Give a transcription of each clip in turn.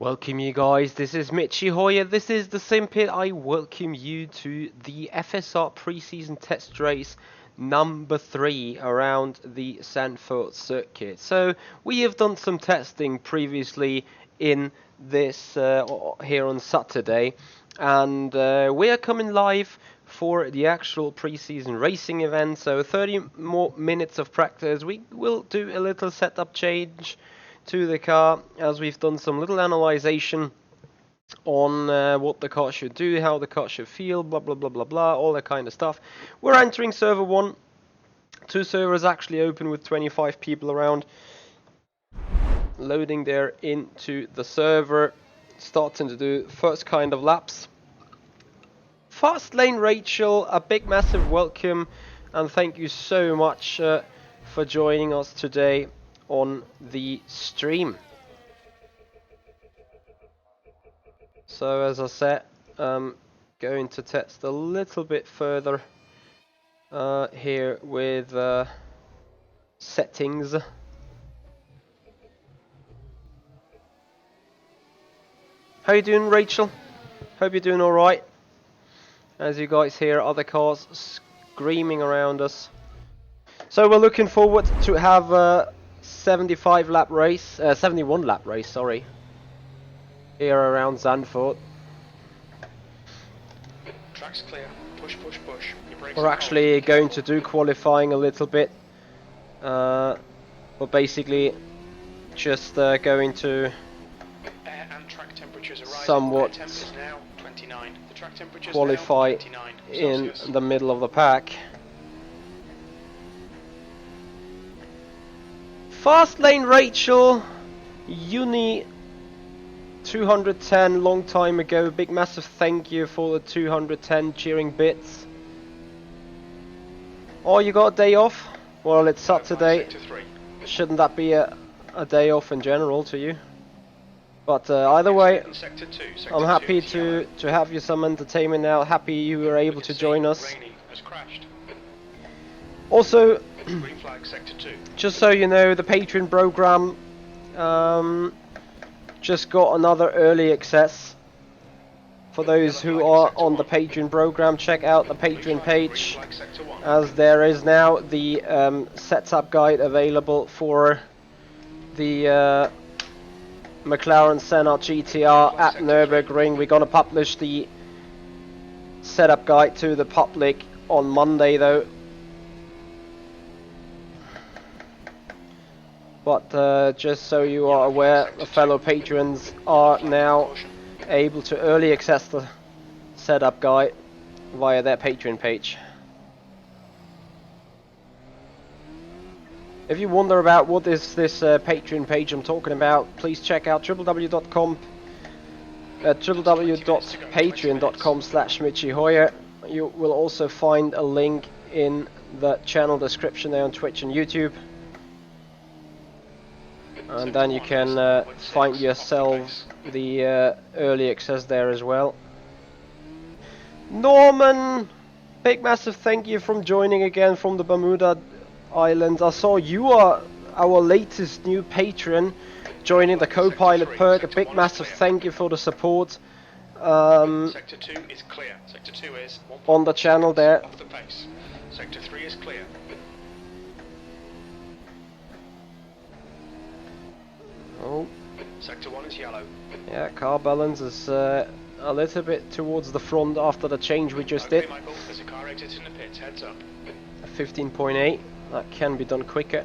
Welcome you guys, this is Michi Hoyer, this is the Sim Pit. I welcome you to the FSR Preseason Test Race number 3 around the Zandvoort circuit. So we have done some testing previously in this here on Saturday, and we are coming live for the actual preseason racing event. So 30 more minutes of practice. We will do a little setup change to the car, as we've done some little analyzation on what the car should do, how the car should feel, blah blah blah blah blah, all that kind of stuff. We're entering server 1. 2 servers actually open with 25 people around. Loading there into the server, starting to do first kind of laps. Fast Lane Rachel, a big massive welcome and thank you so much for joining us today on the stream. So as I said, going to test a little bit further here with settings. How you doing, Rachel? Hope you're doing alright. As you guys hear other cars screaming around us. So we're looking forward to have a 71 lap race, sorry, here around Zandvoort. Track's clear. Push, push, push. We're actually going to do qualifying a little bit. We're basically just going to air and track temperatures are rising. somewhat Air temp is now 29. The track temperature's qualify now 29 in Celsius. the middle of the pack. Fast Lane Rachel, Uni 210, long time ago. Big massive thank you for the 210 cheering bits. Oh, you got a day off? Well, it's Saturday. Shouldn't that be a day off in general to you? But either way, I'm happy to have you some entertainment now. Happy you were able to join us. Also, just so you know, the Patreon program just got another early access. For those who are on the Patreon program, check out the Patreon page, as there is now the setup guide available for the McLaren Senna GTR at Nürburgring. We're going to publish the setup guide to the public on Monday though. But just so you are aware, the fellow patrons are now able to early access the setup guide via their Patreon page. If you wonder about what is this Patreon page I'm talking about, please check out www.patreon.com/MichiHoyer. You will also find a link in the channel description there on Twitch and YouTube. And then you can find yourself the early access there as well. Norman, big massive thank you from joining again from the Bermuda Islands. I saw you are our latest new patron, joining the co-pilot perk. A big massive thank you for the support Sector 2 is clear. Sector 2 is on the channel there. off the pace. Sector 3 is clear. Oh, Sector 1 is yellow. yeah, car balance is a little bit towards the front after the change we just Okay, did. Michael, there's a car exit in the pits. Heads up. 15.8, that can be done quicker.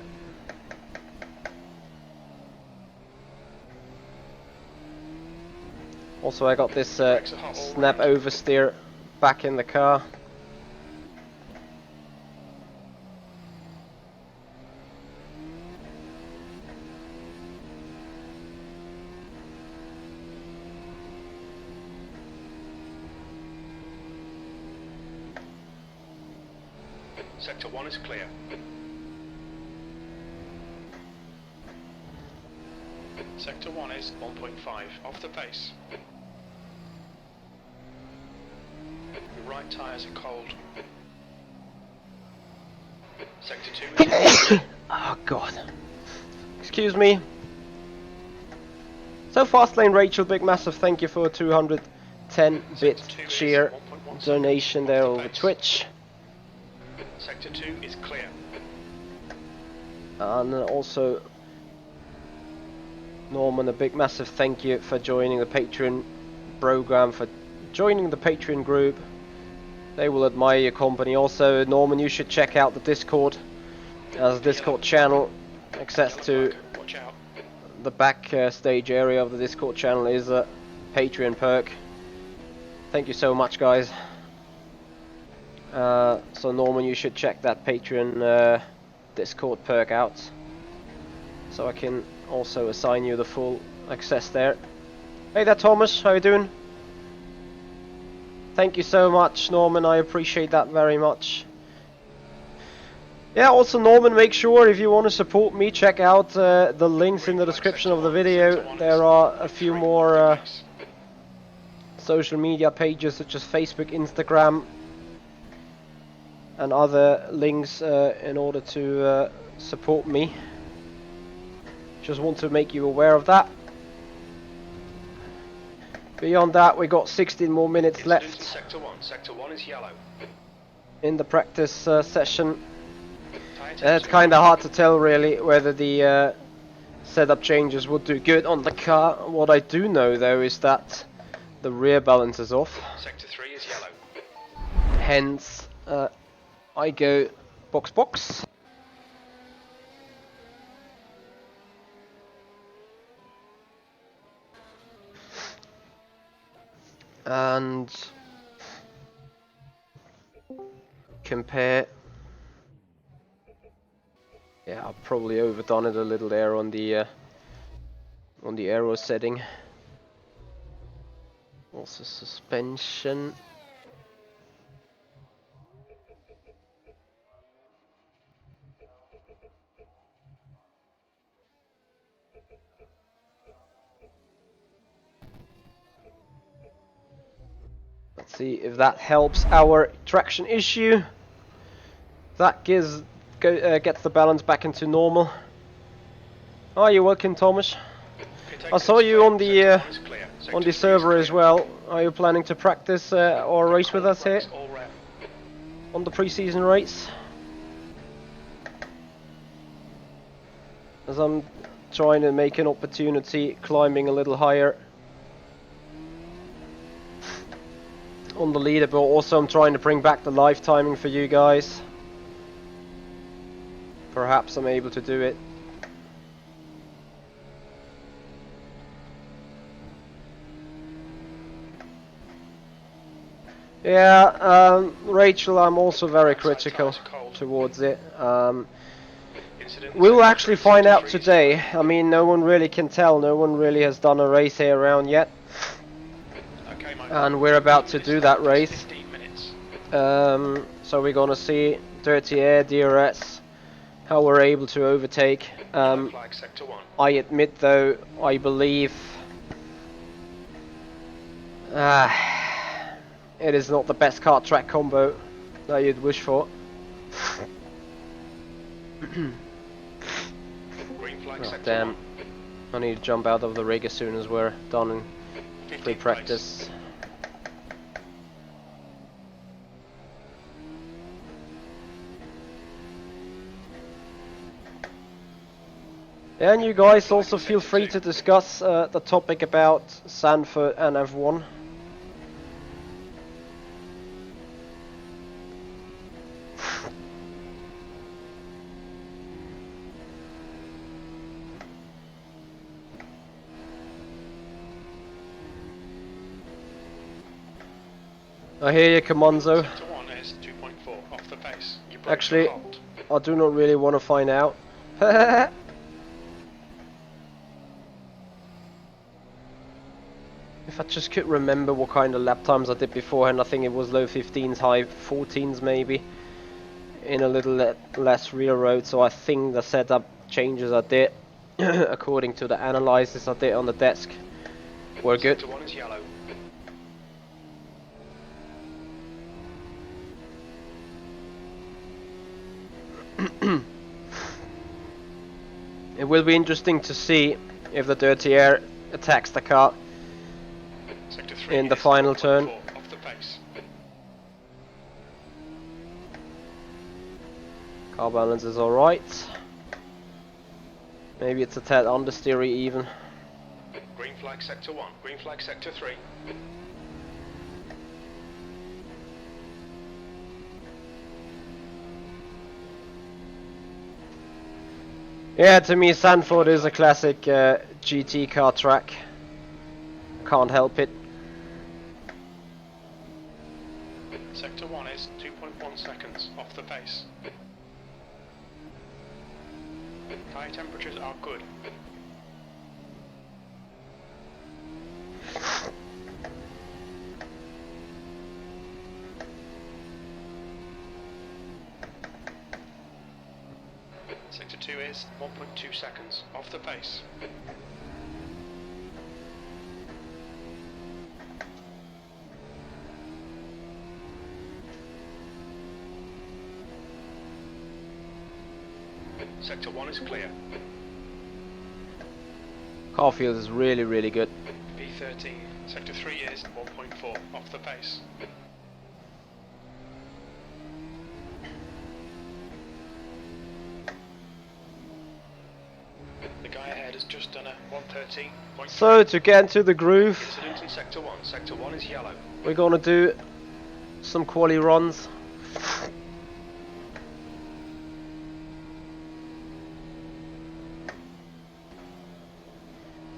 Also, I got this snap oversteer back in the car. Sector 1 is clear. Sector 1 is 1.5 off the pace. Your right tyres are cold. Sector 2 is Oh god. Excuse me. So Fastlane Rachel, big massive thank you for a 210-bit cheer donation there over Twitch. Sector 2 is clear. And also Norman, a big massive thank you for joining the Patreon program, for joining the Patreon group. They will admire your company. Also, Norman, you should check out the Discord, as a Discord channel. Access to the backstage area of the Discord channel is a Patreon perk. Thank you so much, guys. So Norman, you should check that Patreon Discord perk out, so I can also assign you the full access there. Hey there, Thomas, how you doing? Thank you so much, Norman, I appreciate that very much. Yeah, also Norman, make sure if you want to support me, check out the links in the description of the video. There are a few more social media pages such as Facebook, Instagram and other links in order to support me. Just want to make you aware of that. Beyond that, we got 16 more minutes left. Sector 1. Sector 1 is yellow. In the practice session. It's kind of hard to tell really whether the setup changes would do good on the car. What I do know though is that the rear balance is off. Sector 3 is yellow. Hence, I go box box. And compare. Yeah, I've probably overdone it a little there on the aero setting. Also suspension. Let's see if that helps our traction issue. That gets the balance back into normal. Oh, you're welcome, Thomas. I saw you on the server as well. Are you planning to practice or race with us here on the pre-season race? As I'm trying to make an opportunity climbing a little higher on the leaderboard. Also, I'm trying to bring back the live timing for you guys. Perhaps I'm able to do it. Yeah, Rachel, I'm also very critical towards it. We'll actually find out today. I mean, no one really can tell. No one really has done a race here around yet. And we're about to do that race. So we're gonna see Dirty Air, DRS, how we're able to overtake. I admit though, I believe it is not the best kart track combo that you'd wish for. Oh, damn. I need to jump out of the rig as soon as we're done in pre-practice. And you guys also feel free to discuss the topic about Zandvoort and F1. I hear you, Comanzo. Actually, I do not really want to find out. If I just could remember what kind of lap times I did beforehand, I think it was low 15s, high 14s maybe, in a little less real road. So I think the setup changes I did, according to the analysis I did on the desk, were good. It will be interesting to see if the Dirty Air attacks the car Sector 3 in the is final 1.4 turn. off the pace. Car balance is alright. Maybe it's a tad understeery even. Green flag sector 1, green flag sector 3. Yeah, to me Zandvoort is a classic GT car track. Can't help it. Sector 1 is 2.1 seconds off the pace. Tyre temperatures are good. Sector 2 is 1.2 seconds off the pace. Sector 1 is clear. Car field is really good. P13, sector 3 is 1.4 off the pace. The guy ahead has just done a 113.3. So to get into the groove, Incident in sector 1. Sector 1 is yellow. we're gonna do some quali runs.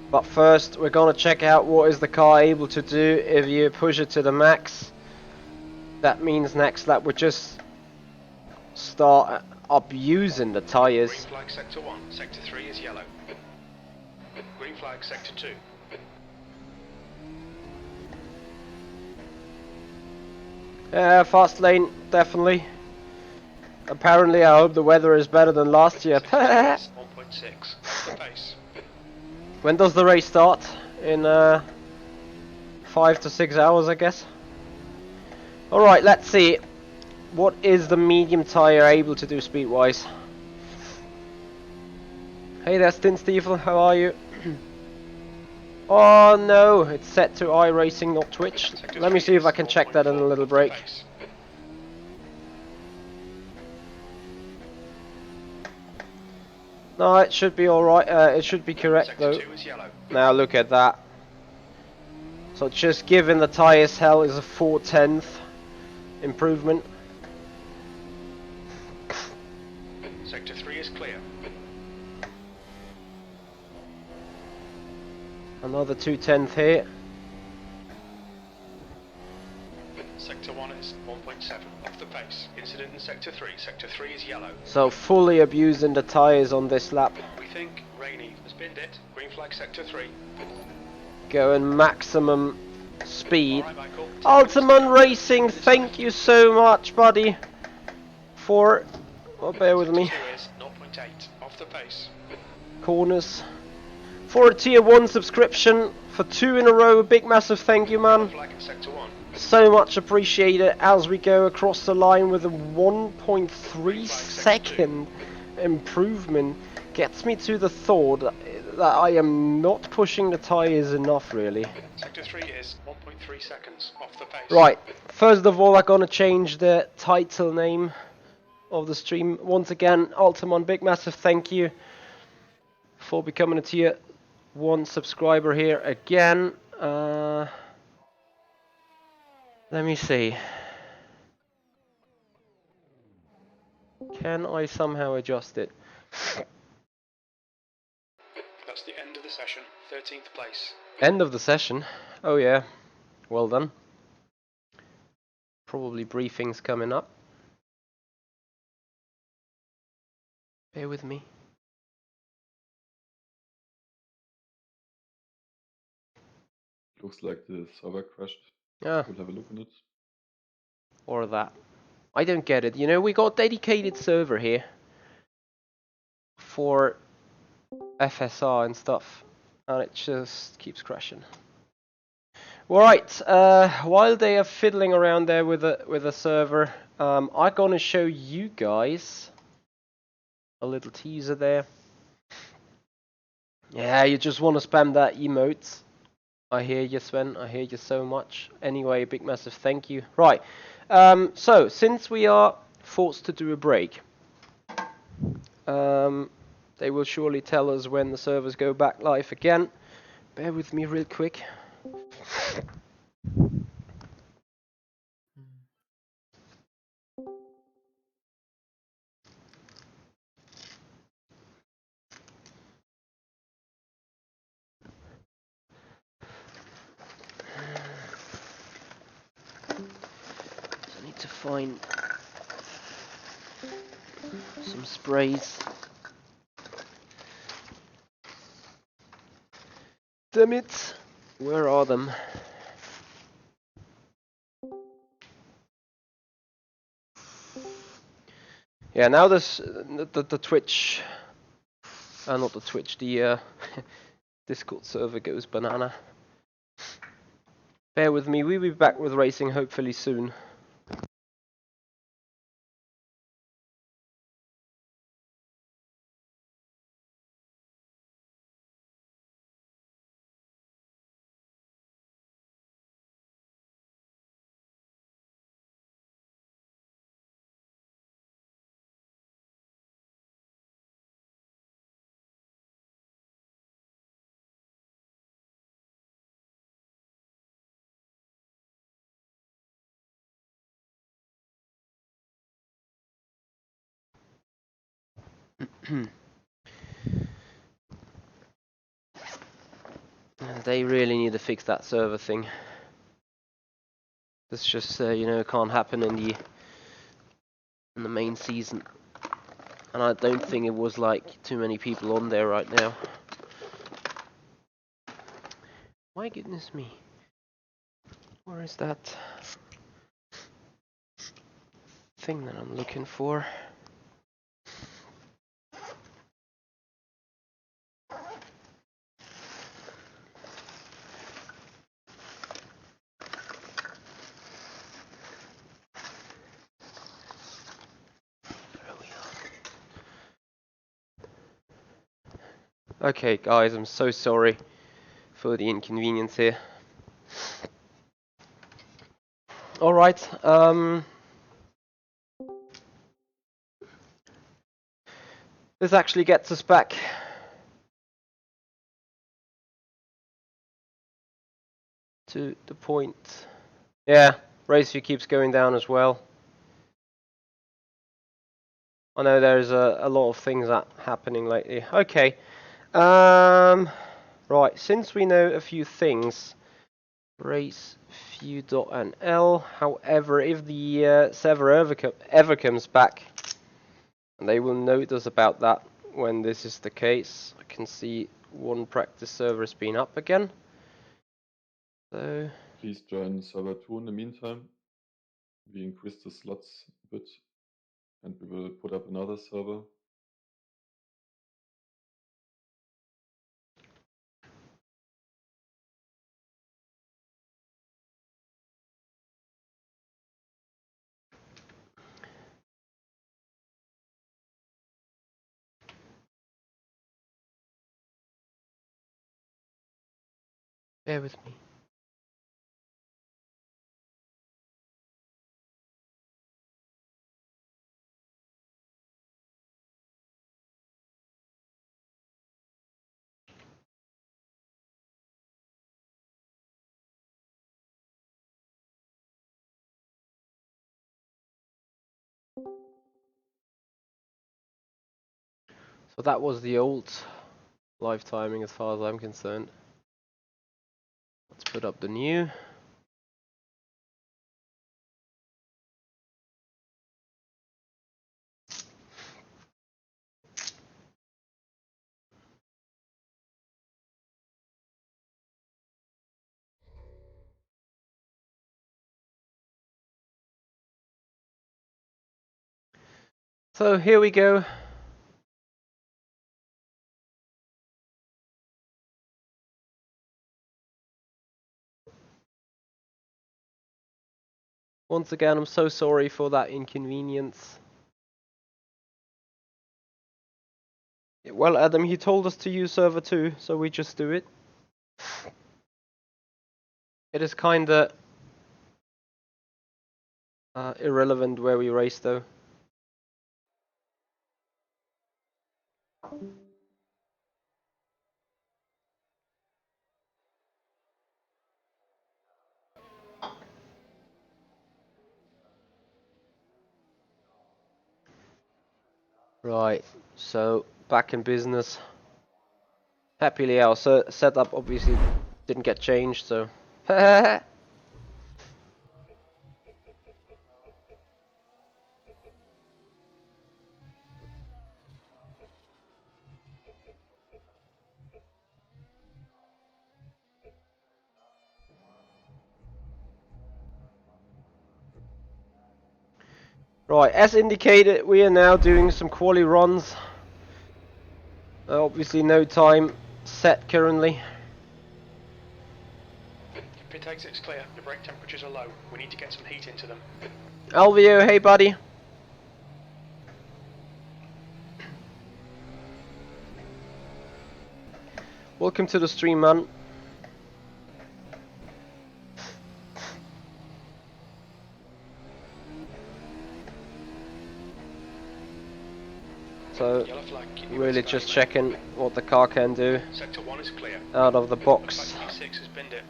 But first we're gonna check out what is the car able to do if you push it to the max. That means next lap we just start abusing the Green tires. flag sector 1. Sector 3 is yellow. Green flag sector 2. Yeah, fast lane, definitely. Apparently I hope the weather is better than last year. Sector 3 is 1.6 off the pace. When does the race start? In 5 to 6 hours, I guess. Alright, let's see. What is the medium tire able to do speed-wise? Hey there, Stiefel, how are you? Oh no, it's set to iRacing, not Twitch. Sector Let me 3 see if I is can check that in a 1.4 little off the break. pace. No, it should be alright. It should be correct Sector though. 2 is yellow. Now look at that. So just giving the tires hell is a 4/10 improvement. Sector 3 is clear. Another 2/10 here. Sector 1 is 1.7 off the pace. Incident in sector 3. Sector 3 is yellow. So fully abusing the tires on this lap. We think Rainy has binned it. Green flag sector 3. Going maximum speed. Alright, Michael. Ultimate Racing, thank you so much, buddy. For, oh, bear with me, Sector 2 is 0.8 off the pace. corners. For a tier 1 subscription, for 2 in a row, a big massive thank you, man. Flag in sector 1. So much appreciated as we go across the line with a 1.3 second improvement. Gets me to the thought that I am not pushing the tires enough, really. Sector 3 is 1.3 seconds off the pace. Right, first of all I'm gonna change the title name of the stream. Once again, Ultimon, big massive thank you for becoming a tier 1 subscriber here again. Let me see. Can I somehow adjust it? That's the end of the session. 13th place. End of the session. Oh yeah, well done. Probably briefings coming up. Bear with me. Looks like the server crashed. Ah, We'll have a look on it. or that. I don't get it. You know, we got dedicated server here for FSR and stuff, and it just keeps crashing. Alright, while they are fiddling around there with a server, I'm gonna show you guys a little teaser there. Yeah, you just want to spam that emote. I hear you, Sven. I hear you so much. Anyway, big massive thank you. Right. So since we are forced to do a break, they will surely tell us when the servers go back live again. Bear with me real quick. I need to find some sprays. Damn it! Where are them? Yeah, now this the Twitch, not the Twitch, the Discord server goes banana. Bear with me. We'll be back with racing hopefully soon. They really need to fix that server thing. This just can't happen in the main season, and I don't think it was like too many people on there right now. My goodness me, where is that thing that I'm looking for? Okay, guys, I'm so sorry for the inconvenience here. Alright, this actually gets us back to the point. Yeah, race view keeps going down as well. I know there's a lot of things that happening lately. Okay, right, since we know a few things, race view.nl. However, if the server ever comes back, they will note us about that when this is the case. I can see one practice server has been up again. So Please join server 2 in the meantime. We increase the slots a bit and we will put up another server. bear with me. So that was the old live timing as far as I'm concerned. Let's put up the new. So here we go. Once again, I'm so sorry for that inconvenience. Well, Adam, he told us to use server 2, so we just do it. It is kinda irrelevant where we race, though. Right, so back in business. Happily, our setup obviously didn't get changed, so. Right, as indicated, we are now doing some quali runs. Obviously, no time set currently. Pit exit's clear. The brake temperatures are low. We need to get some heat into them. Alvio, hey buddy. Welcome to the stream, man. So, really just checking what the car can do Sector 1 is clear. out of the box. Looks like P6 has binned it.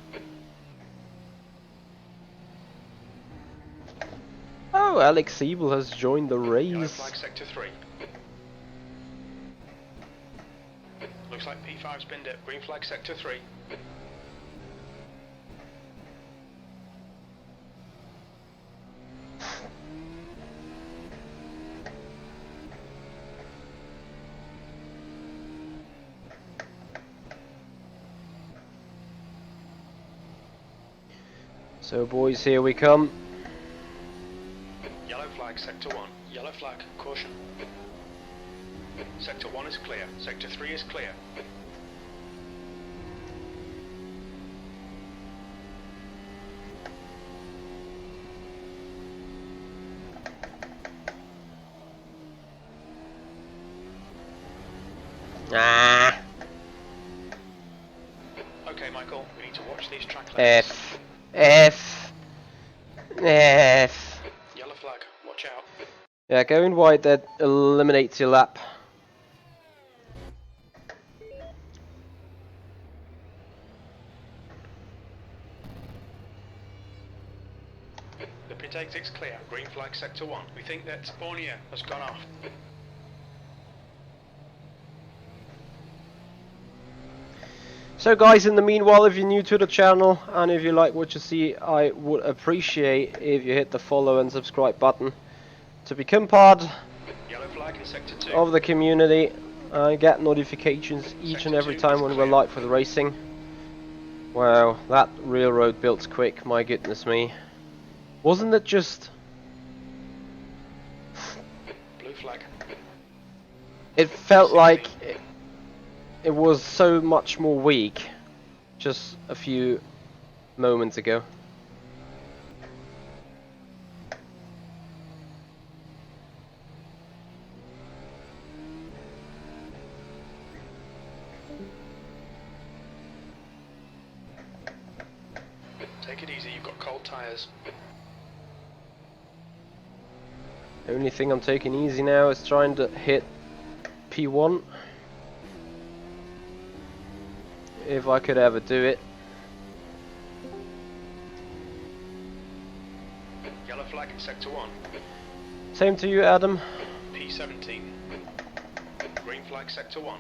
Oh, Alex Siebel has joined the Yellow race. flag sector 3. Looks like P5's binned it. Green flag sector 3. So boys, here we come. Yellow flag sector 1. Yellow flag, caution. Sector 1 is clear. Sector 3 is clear. Ah. Okay, Michael, we need to watch these track limits. F. Yellow flag, watch out. Yeah, going wide, that eliminates your lap. The pit exit's clear. Green flag sector 1. We think that Fournier has gone off. So guys, in the meanwhile, if you're new to the channel and if you like what you see, I would appreciate if you hit the follow and subscribe button to become part Yellow flag in sector 2. of the community and get notifications each and every time when we're live for the racing. Wow, that railroad built quick, my goodness me. Wasn't it just... Blue flag. It felt like it was so much more weak just a few moments ago. Take it easy, you've got cold tyres. The only thing I'm taking easy now is trying to hit P1. If I could ever do it. Yellow flag in sector 1. Same to you, Adam. P17. Green flag sector 1.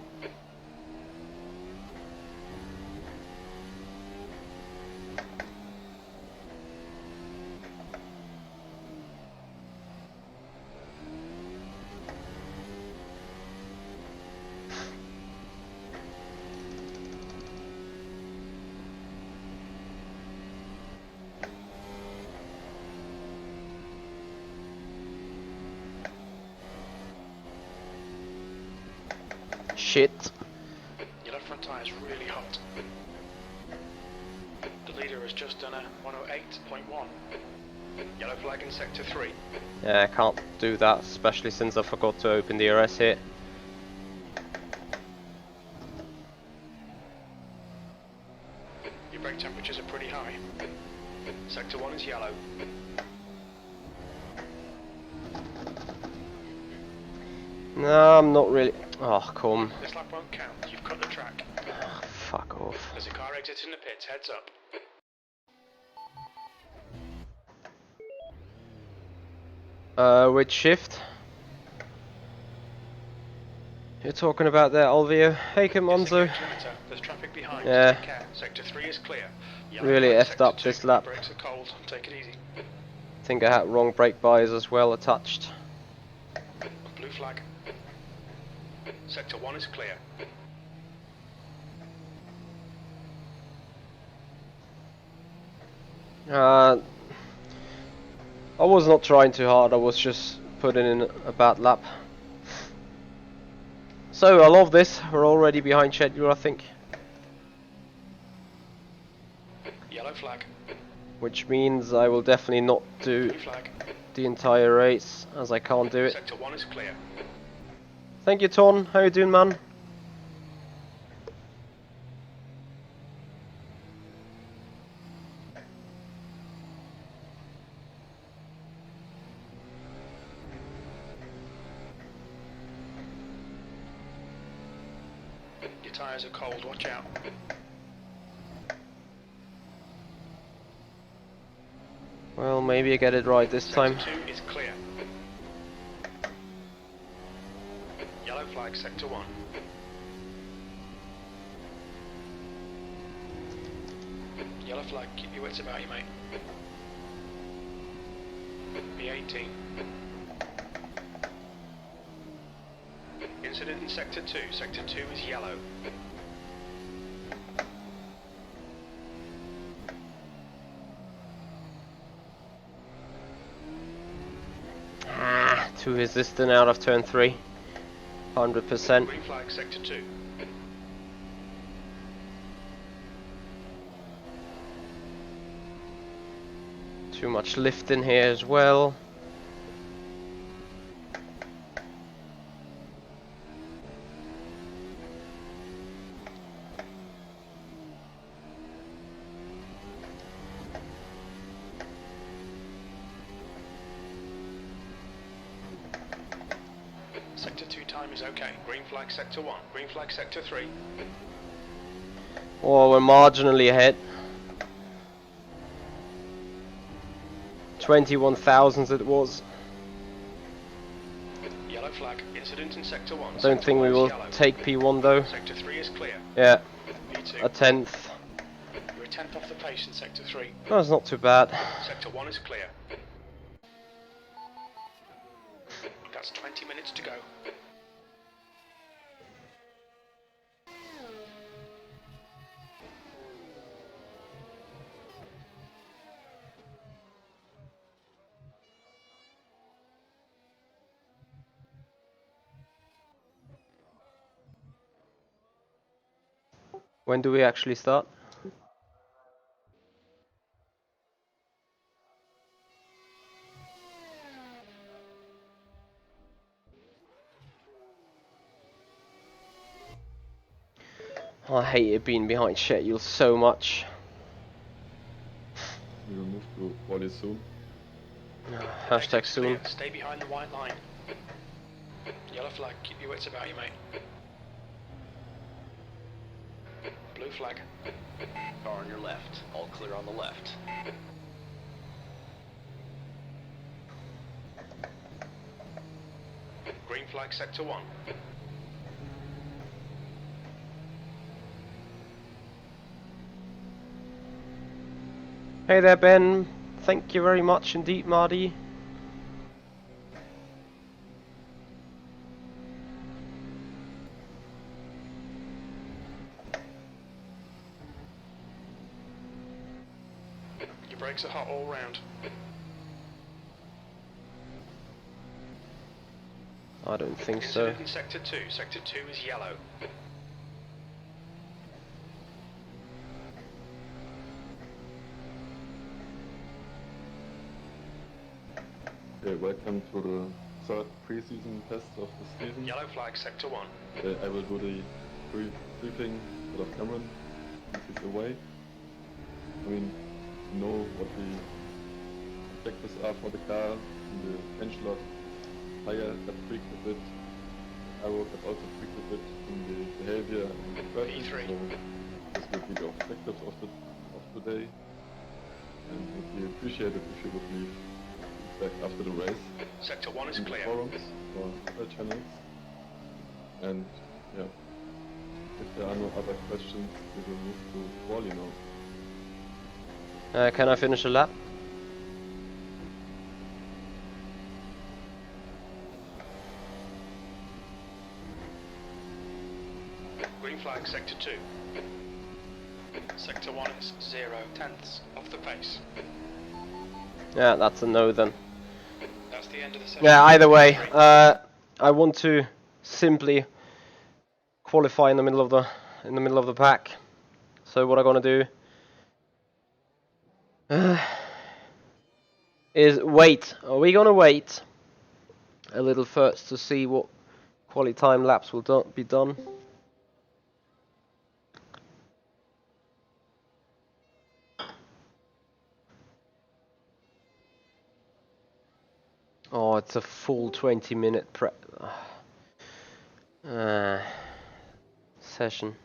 Shit. Yellow front tyre is really hot. The leader has just done a 108.1. Yellow flag in sector 3. Yeah, I can't do that, especially since I forgot to open the RS here. Your brake temperatures are pretty high. Sector 1 is yellow. No, I'm not really. Oh, come. This lap won't count. You've cut the track. Oh, fuck off. There's a car exiting the pits. Heads up. Which shift? You're talking about there, Alvio. Hey, come on, Zo. There's traffic behind. Yeah. Take care. Sector 3 is clear. Yellow Really flag, effed sector up 2. this lap. Brakes are cold. Take it easy. Think I had wrong brake bias as well attached. Blue flag. Sector 1 is clear. I was not trying too hard, I was just putting in a bad lap. So, I love this, we're already behind schedule, I think. Yellow flag. Which means I will definitely not do Blue flag. the entire race, as I can't do it. Sector 1 is clear. Thank you, Ton, how you doing, man? Your tyres are cold. Watch out. Well, maybe I get it right this time. Sector 2 is clear. Yellow flag, sector 1. Yellow flag, keep your wits about you, mate. B18. Incident in sector 2. Sector 2 is yellow. Too resistant out of turn 3. 100%. Green flag, sector 2. Too much lift in here as well. Sector 2 time is okay. Green flag, sector 1. Green flag, sector 3. Oh, we're marginally ahead. 21 thousandths it was. Yellow flag, incident in sector 1. I don't Sector think 1 we is will yellow. take P1 though. Sector 3 is clear. Yeah, B2. a 10th. You're a 10th off the pace in sector 3. That's not too bad. Sector 1 is clear. That's 20 minutes to go. When do we actually start? I hated being behind schedule so much. We will move to quali soon. Hashtag Exit's soon. clear. Stay behind the white line. Yellow flag, keep your wits about you, mate. Blue flag. Car on your left. All clear on the left. Green flag, sector 1. Hey there, Ben. Thank you very much indeed, Marty. Your brakes are hot all round. I don't think so. Incident in sector 2. Sector 2 is yellow. Okay, welcome to the third preseason test of the season. Yellow flag, sector 1. I will do the briefing for Cameron. This is away. I mean, you know what the objectives are for the car, in the bench lot. Tire got tweaked a bit, aero got also tweaked a bit in the behavior and the traffic, P3. so this will be the objectives of today. And it would be appreciated if you would leave feedback after the race Sector 1 is in the clear. forums or other channels. And yeah, if there are no other questions, we will move to quali now. Can I finish a lap? Green flag sector 2. Sector 1 is 0.1 off the pace. Yeah, that's a no then. That's the end of the session. Yeah, either way, I want to simply qualify in the middle of the pack. So what I'm gonna do is wait. Are we gonna wait a little first to see what quali time laps will be done? Oh, it's a full 20-minute session.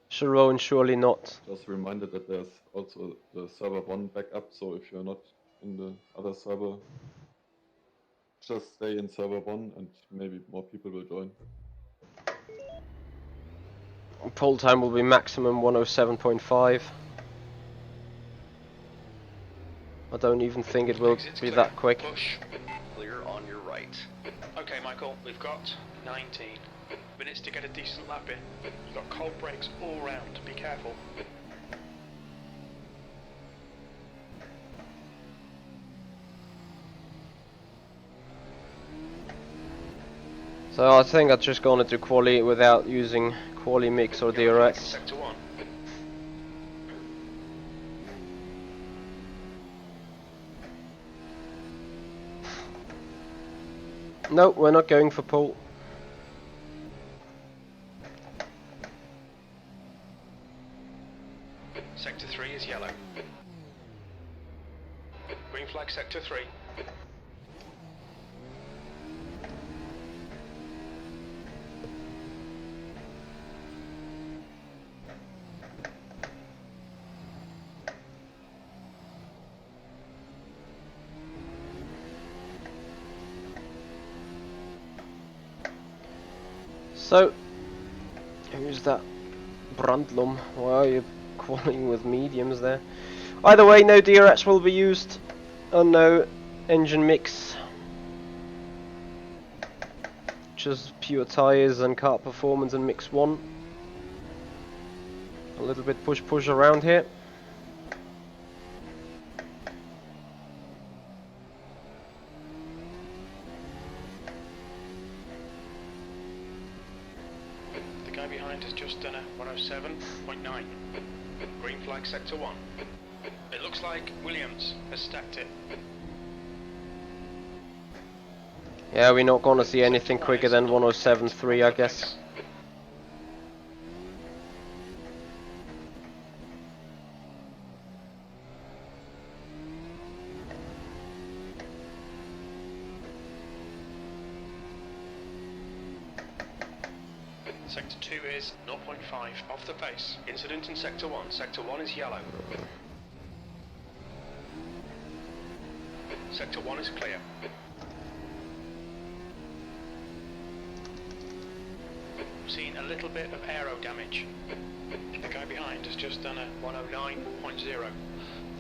Sharon, surely not. Just a reminder that there's also the server 1 backup, so if you're not in the other server, just stay in server 1 and maybe more people will join. Pole time will be maximum 107.5. I don't even think it will Exit's be clear. that quick. Push. Clear on your right. Okay, Michael, we've got 19 minutes to get a decent lap in. You've got cold brakes all round, be careful. So I think I'm just gonna do quali without using quali mix or Yellow flag in DRS. Sector 1. No, we're not going for pole. Sector 3 is yellow. Green flag Sector 3. So, who's that? Brandlum. Why are you qualifying with mediums there? Either way, no DRS will be used, and no engine mix. Just pure tyres and car performance and mix 1. A little bit push around here. The guy behind has just done a 107.9. Green flag Sector 1. It looks like Williams has stacked it. Yeah, we're not gonna see anything quicker than 107.3, I guess. Sector 2 is 0.5 off the pace. Incident in Sector 1. Sector 1 is yellow. Sector 1 is clear. Seen a little bit of aero damage. The guy behind has just done a 109.0.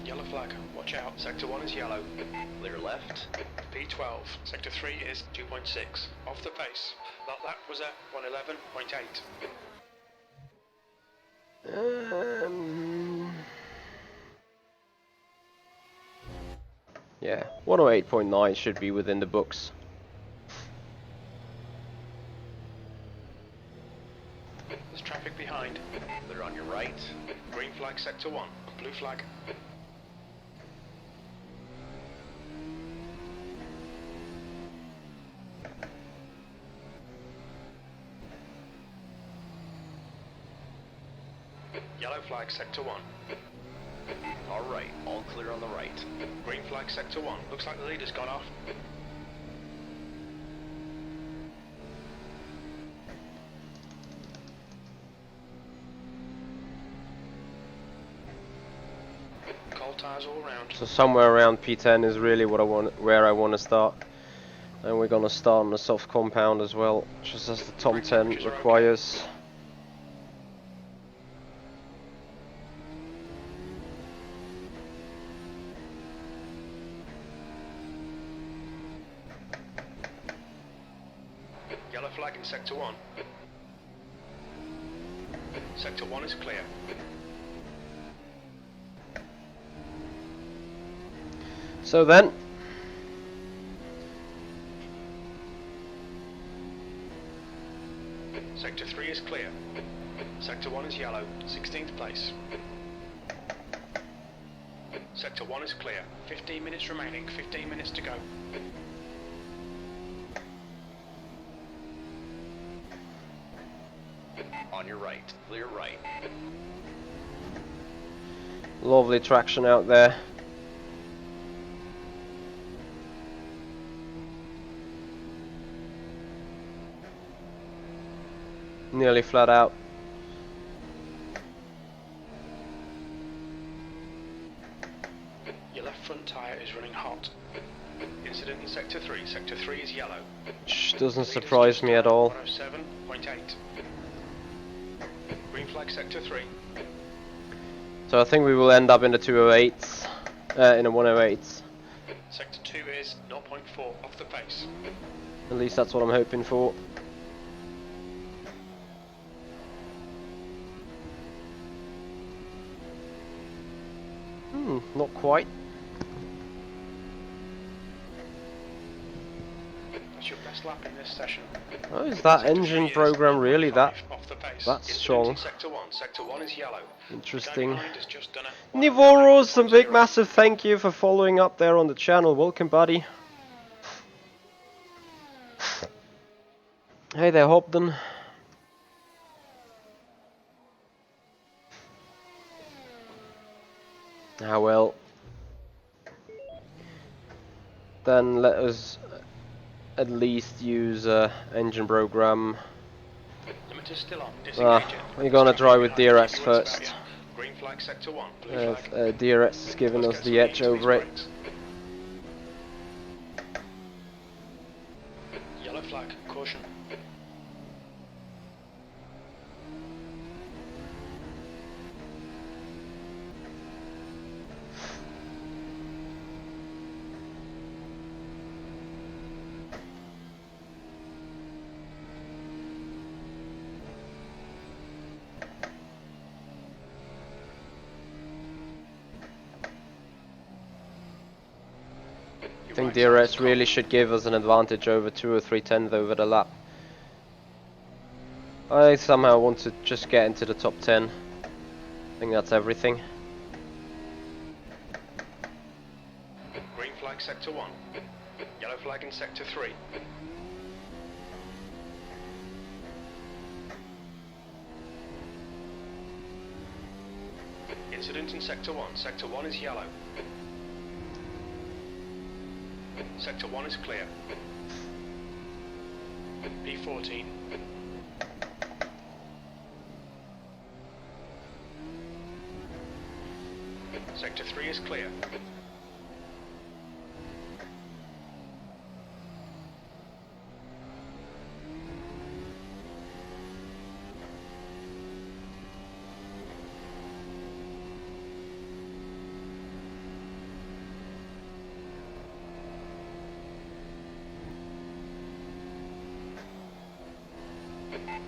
Yellow flag, watch out. Sector 1 is yellow. Clear left. P12. Sector 3 is 2.6. Off the pace. That was a 111.8. Yeah, 108.9 should be within the books. There's traffic behind. Clear on your right. Green flag sector 1. Blue flag. Yellow flag sector 1. Alright, all clear on the right. Green flag sector 1. Looks like the leader's gone off. Cold tires all around. So somewhere around P10 is really what I want, where I want to start. And we're gonna start on the soft compound as well, just as the top 10 requires. Yellow flag in sector 1. Sector 1 is clear. So then, Sector 3 is clear. Sector 1 is yellow, 16th place. Sector 1 is clear. 15 minutes remaining, 15 minutes to go. On your right. Clear right. lovely traction out there. Nearly flat out. Your left front tyre is running hot. Incident in Sector 3. Sector 3 is yellow. Which doesn't surprise me at all. 107.8. Green flag Sector 3. So I think we will end up in the 208s, in a 108s. Sector 2 is 0.4 off the pace. At least that's what I'm hoping for. Not quite. That's your best lap in this session. Oh, is that engine program really that's strong? Sector 1. Sector 1 is yellow. Interesting. Just done a Nivoros, some big massive thank you for following up there on the channel. Welcome, buddy. Hey there, Hobden. Ah well. Then let us at least use engine program. Limiter's still on. Disengage it. We're gonna try with DRS first. Green flag Sector 1. Blue flag. DRS is giving us the edge over it. Yellow flag. Caution. I think DRS really should give us an advantage over 2 or 3 tenths over the lap. I somehow want to just get into the top 10. I think that's everything. Green flag Sector 1. Yellow flag in Sector 3. Incident in Sector 1. Sector 1 is yellow. Sector 1 is clear. P14. Sector 3 is clear.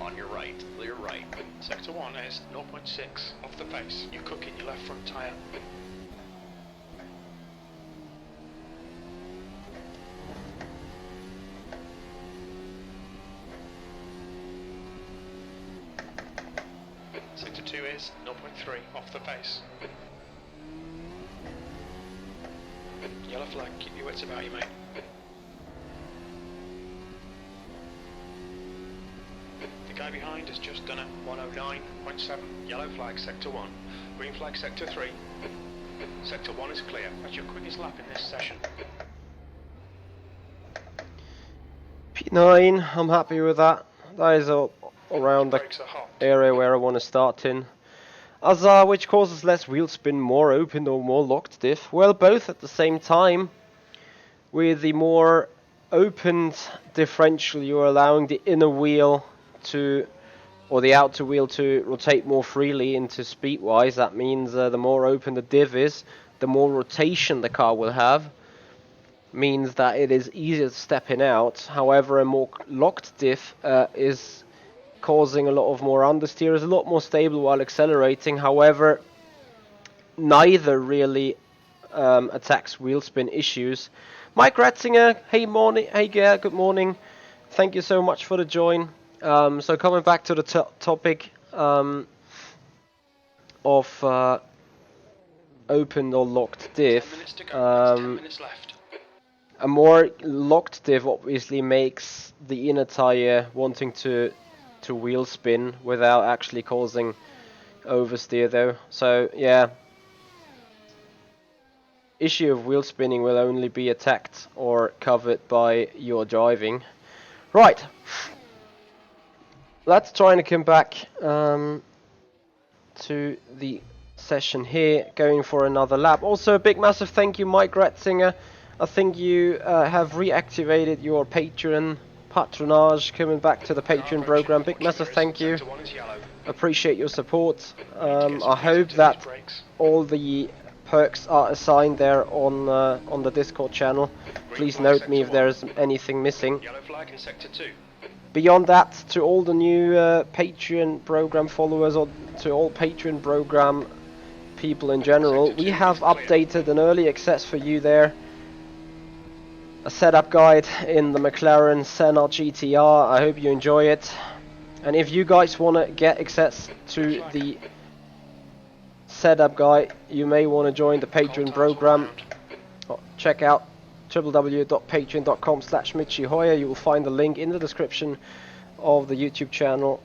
On your right. Clear right. Sector 1 is 0.6 off the pace. You're cooking your left front tyre. years, 0.3 off the pace. Yellow flag, keep your wits about you, mate. The guy behind has just done a 109.7. Yellow flag, sector 1. Green flag, sector 3. Sector 1 is clear. That's your quickest lap in this session. P9, I'm happy with that. That is around the Brakes are hot. area where I want to start in. Which causes less wheel spin, more open or more locked diff? Well, both at the same time. With the more opened differential, you're allowing the inner wheel to, or the outer wheel to rotate more freely into speed-wise. That means the more open the diff is, the more rotation the car will have. Means that it is easier stepping out. However, a more locked diff is causing a lot of more understeer, is a lot more stable while accelerating. However, neither really attacks wheel spin issues. Mike Ratzinger, hey morning, hey Gare, good morning. Thank you so much for the join. So coming back to the topic of open or locked 10 diff. minutes to go. 10 minutes left. A more locked diff obviously makes the inner tire wanting to wheel spin without actually causing oversteer though. So yeah, issue of wheel spinning will only be attacked or covered by your driving. Right, let's try and come back to the session here, going for another lap. Also a big massive thank you, Mike Ratzinger. I think you have reactivated your patronage, coming back to the Patreon program. Big massive thank you. Appreciate your support. I hope that all the perks are assigned there on the Discord channel. Please note me if there is anything missing. Yellow flag in sector 2. Beyond that, to all the new Patreon program followers, or to all Patreon program people in general, we have updated an early access for you there. A setup guide in the McLaren Senna GTR. I hope you enjoy it. And if you guys want to get access to the setup guide, you may want to join the Patreon program. Check out www.patreon.com/Michi Hoyer. You will find the link in the description of the YouTube channel,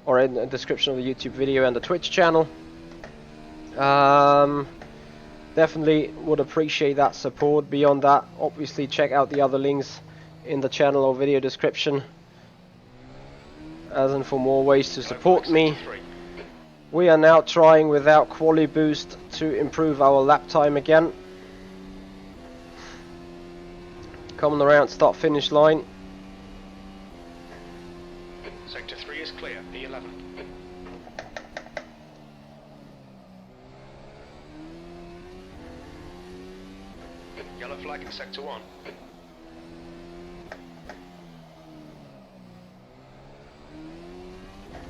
or in the description of the YouTube video and the Twitch channel. Definitely would appreciate that support. Beyond that, obviously check out the other links in the channel or video description, as in for more ways to support me. We are now trying without quali boost to improve our lap time again. Coming around start finish line. Sector 3 is clear, E11. Yellow flag in sector 1.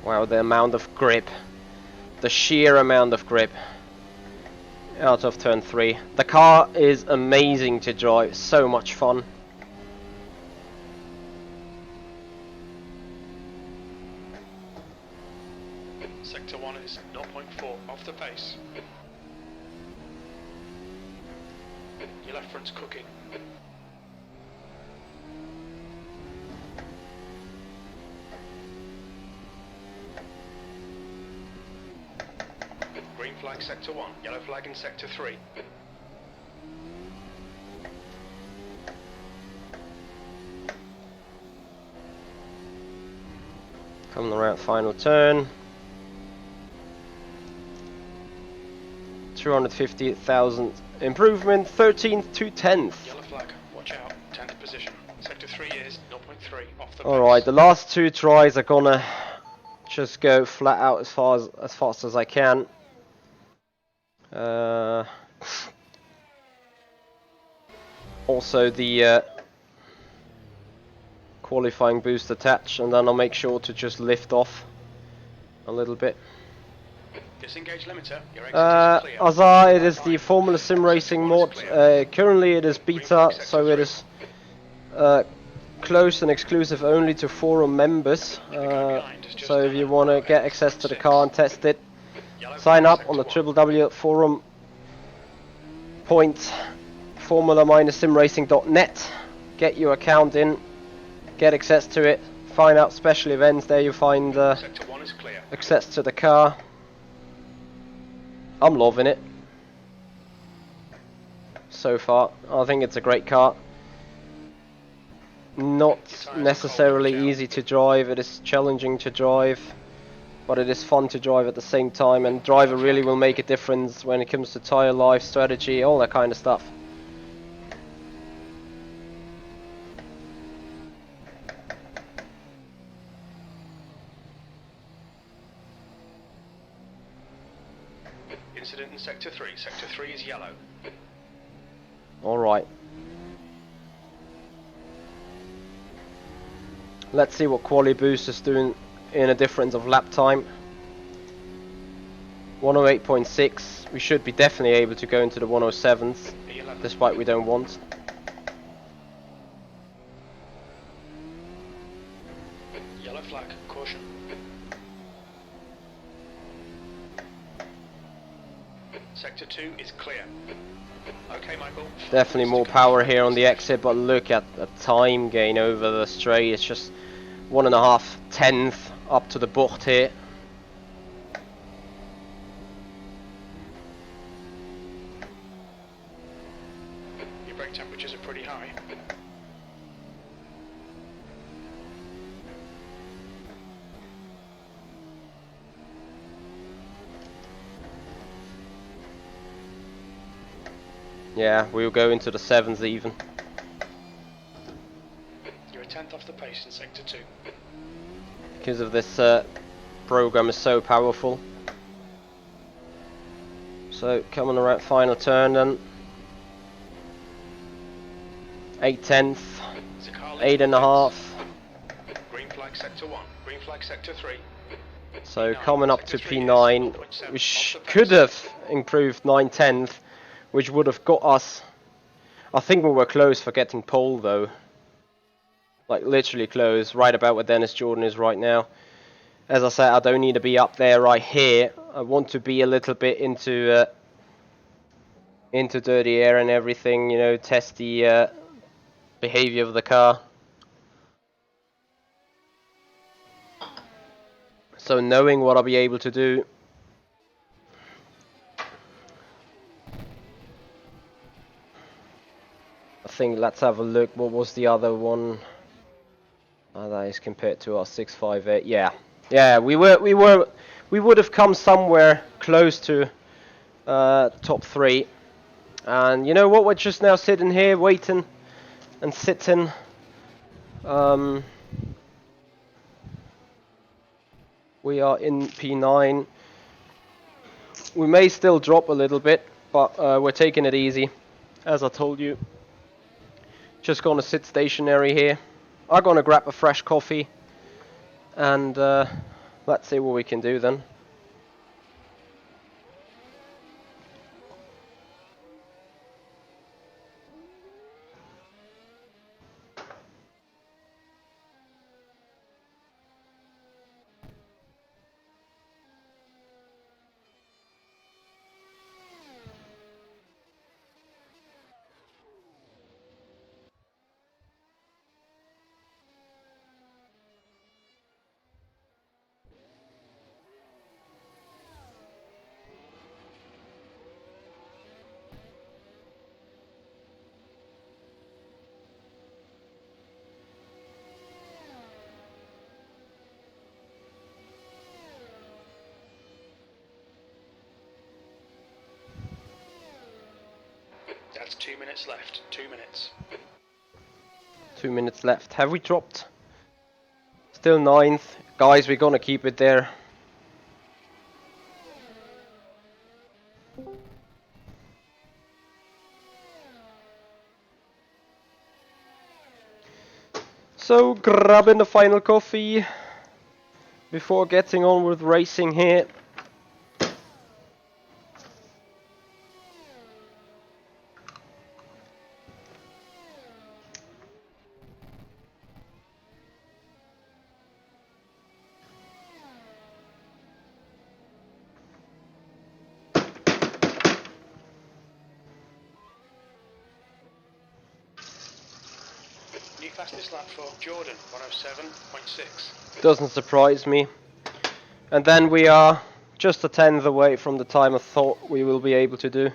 Wow, the amount of grip. The sheer amount of grip out of turn 3. The car is amazing to drive, so much fun. Sector 1 is 0.4 off the pace. Your left front's cooking. Green flag sector 1, yellow flag in sector 3. Coming around final turn. 250,000 improvement, 13th to 10th. Yellow flag, watch out, 10th position. Sector 3 is 0.3 off the pace. Alright, the last two tries are gonna just go flat out as fast as I can. Also the qualifying boost attach, and then I'll make sure to just lift off a little bit. Disengage limiter, your exit is clear. Azar, it is the Formula SimRacing mod. Currently it is beta, so it is closed and exclusive only to forum members. So if you want to get access to the car and test it, Sign up on the www forum point formula-simracing.net. Get your account in, get access to it, find out special events. There you find Sector 1 is clear. access to the car. I'm loving it so far. I think it's a great car. Not necessarily easy to drive, it is challenging to drive, but it is fun to drive at the same time, and driver really will make a difference when it comes to tyre life, strategy, all that kind of stuff. Incident in Sector 3. Sector 3 is yellow. Alright. Let's see what Quali Boost is doing in a difference of lap time. 108.6. We should be definitely able to go into the 107s, despite we don't want. Yellow flag, caution. Sector 2 is clear. Okay, Michael. Definitely more power here on the exit, but look at the time gain over the straight. It's just 1.5 tenths up to the bocht here. Your brake temperatures are pretty high. Yeah, we'll go into the 7s even. You're a tenth off the pace in Sector 2. Because of this program is so powerful. So coming around final turn then. 8 tenths, 8.5. Green flag Sector 1, green flag Sector 3. So coming up to P9, which could have improved 9 tenths, which would have got us. I think we were close for getting pole though. Like literally close, right about where Dennis Jordan is right now. As I said, I don't need to be up there right here. I want to be a little bit into dirty air and everything, you know, test the behavior of the car. So knowing what I'll be able to do. I think let's have a look. What was the other one? That is compared to our 658. Yeah, we would have come somewhere close to top 3. And you know what? We're just now sitting here waiting and sitting. We are in P9. We may still drop a little bit, but we're taking it easy, as I told you. Just gonna sit stationary here. I'm gonna grab a fresh coffee, and let's see what we can do then. That's 2 minutes left. 2 minutes. 2 minutes left. Have we dropped? Still 9th. Guys, we're gonna keep it there. So, grabbing the final coffee before getting on with racing here. fastest lap for Jordan, 107.6. Doesn't surprise me. And then we are just a tenth away from the time I thought we will be able to do.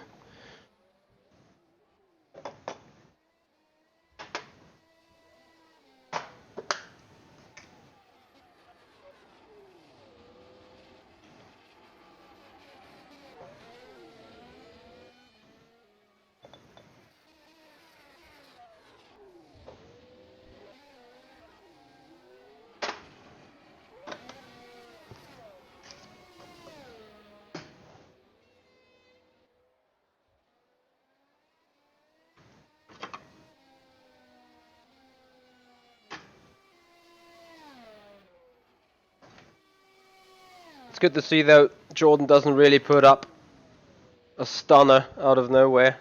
It's good to see though, Jordan doesn't really put up a stunner out of nowhere.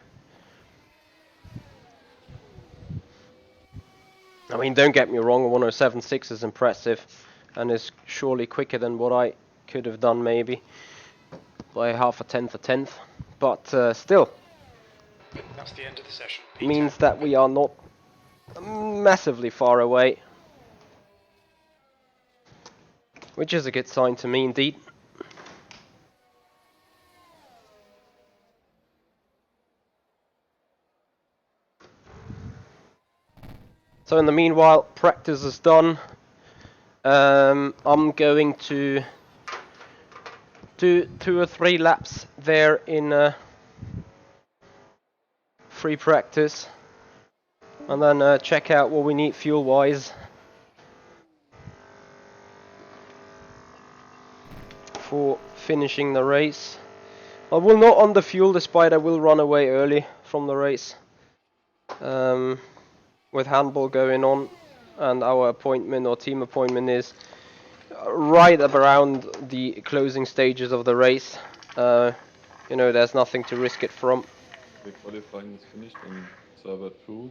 I mean, don't get me wrong, a 107.6 is impressive and is surely quicker than what I could have done maybe by half a tenth, but still That's the end of the session. means that we are not massively far away, which is a good sign to me indeed. So in the meanwhile, practice is done. I'm going to do 2 or 3 laps there in free practice, and then check out what we need fuel wise for finishing the race. I will not underfuel, despite I will run away early from the race with handball going on, and our appointment or team appointment is right up around the closing stages of the race. You know, there's nothing to risk it from. The qualifying is finished on server 2.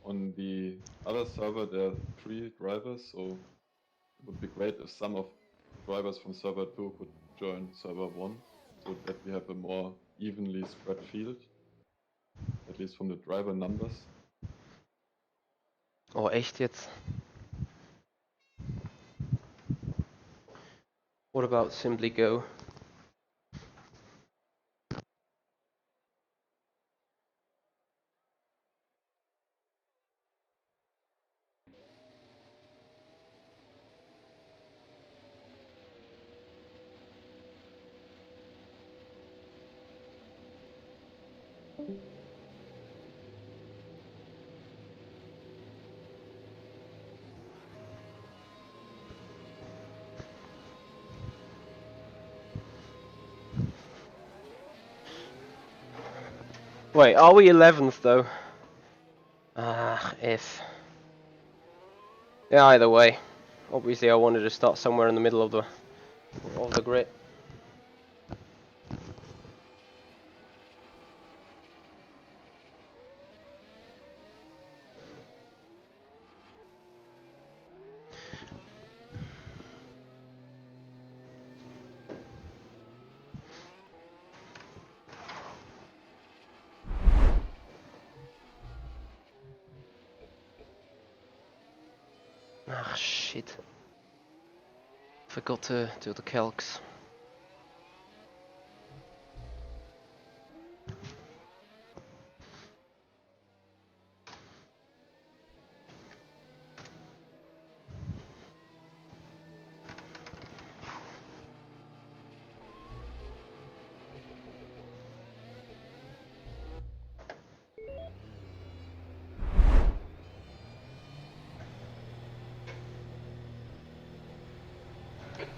On the other server there are 3 drivers, so it would be great if some of drivers from server 2 could join server 1, so that we have a more evenly spread field, at least from the driver numbers. Oh, echt jetzt? What about simply go? Wait, are we 11th though? Ah, if. Yeah, either way. Obviously I wanted to start somewhere in the middle of the grid. Ah, shit. Forgot to do the calcs.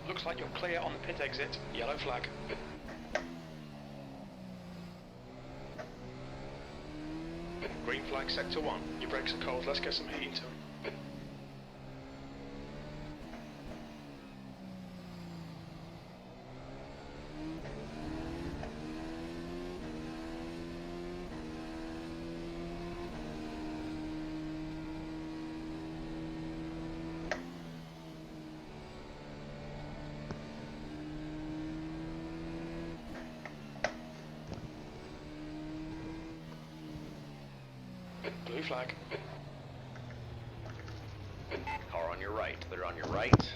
Looks like you're clear on the pit exit. Yellow flag. Green flag sector 1. Your brakes are cold, let's get some heat into them. Blue flag. right. Clear on your right.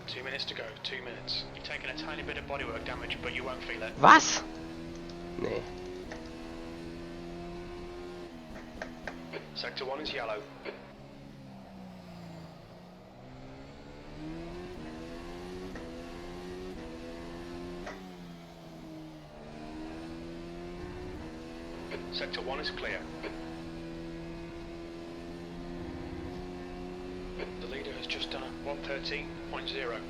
2 minutes to go, 2 minutes. You've taken a tiny bit of bodywork damage, but you won't feel it. Was? Nee. Sector 1 is yellow. Sector 1 is clear. The leader has just done a 113.0.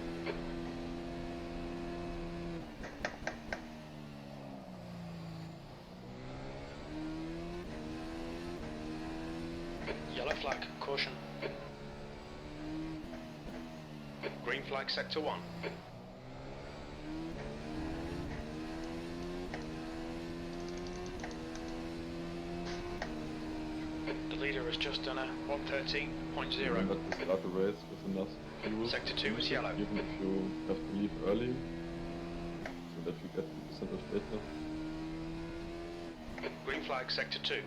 Yellow flag, caution. Green flag, sector 1. The leader has just done a 113.0. Remember to start the race with enough fuel. Sector 2 is yellow. Even if you have to leave early, so that you get the percentage later. Green flag, sector 2.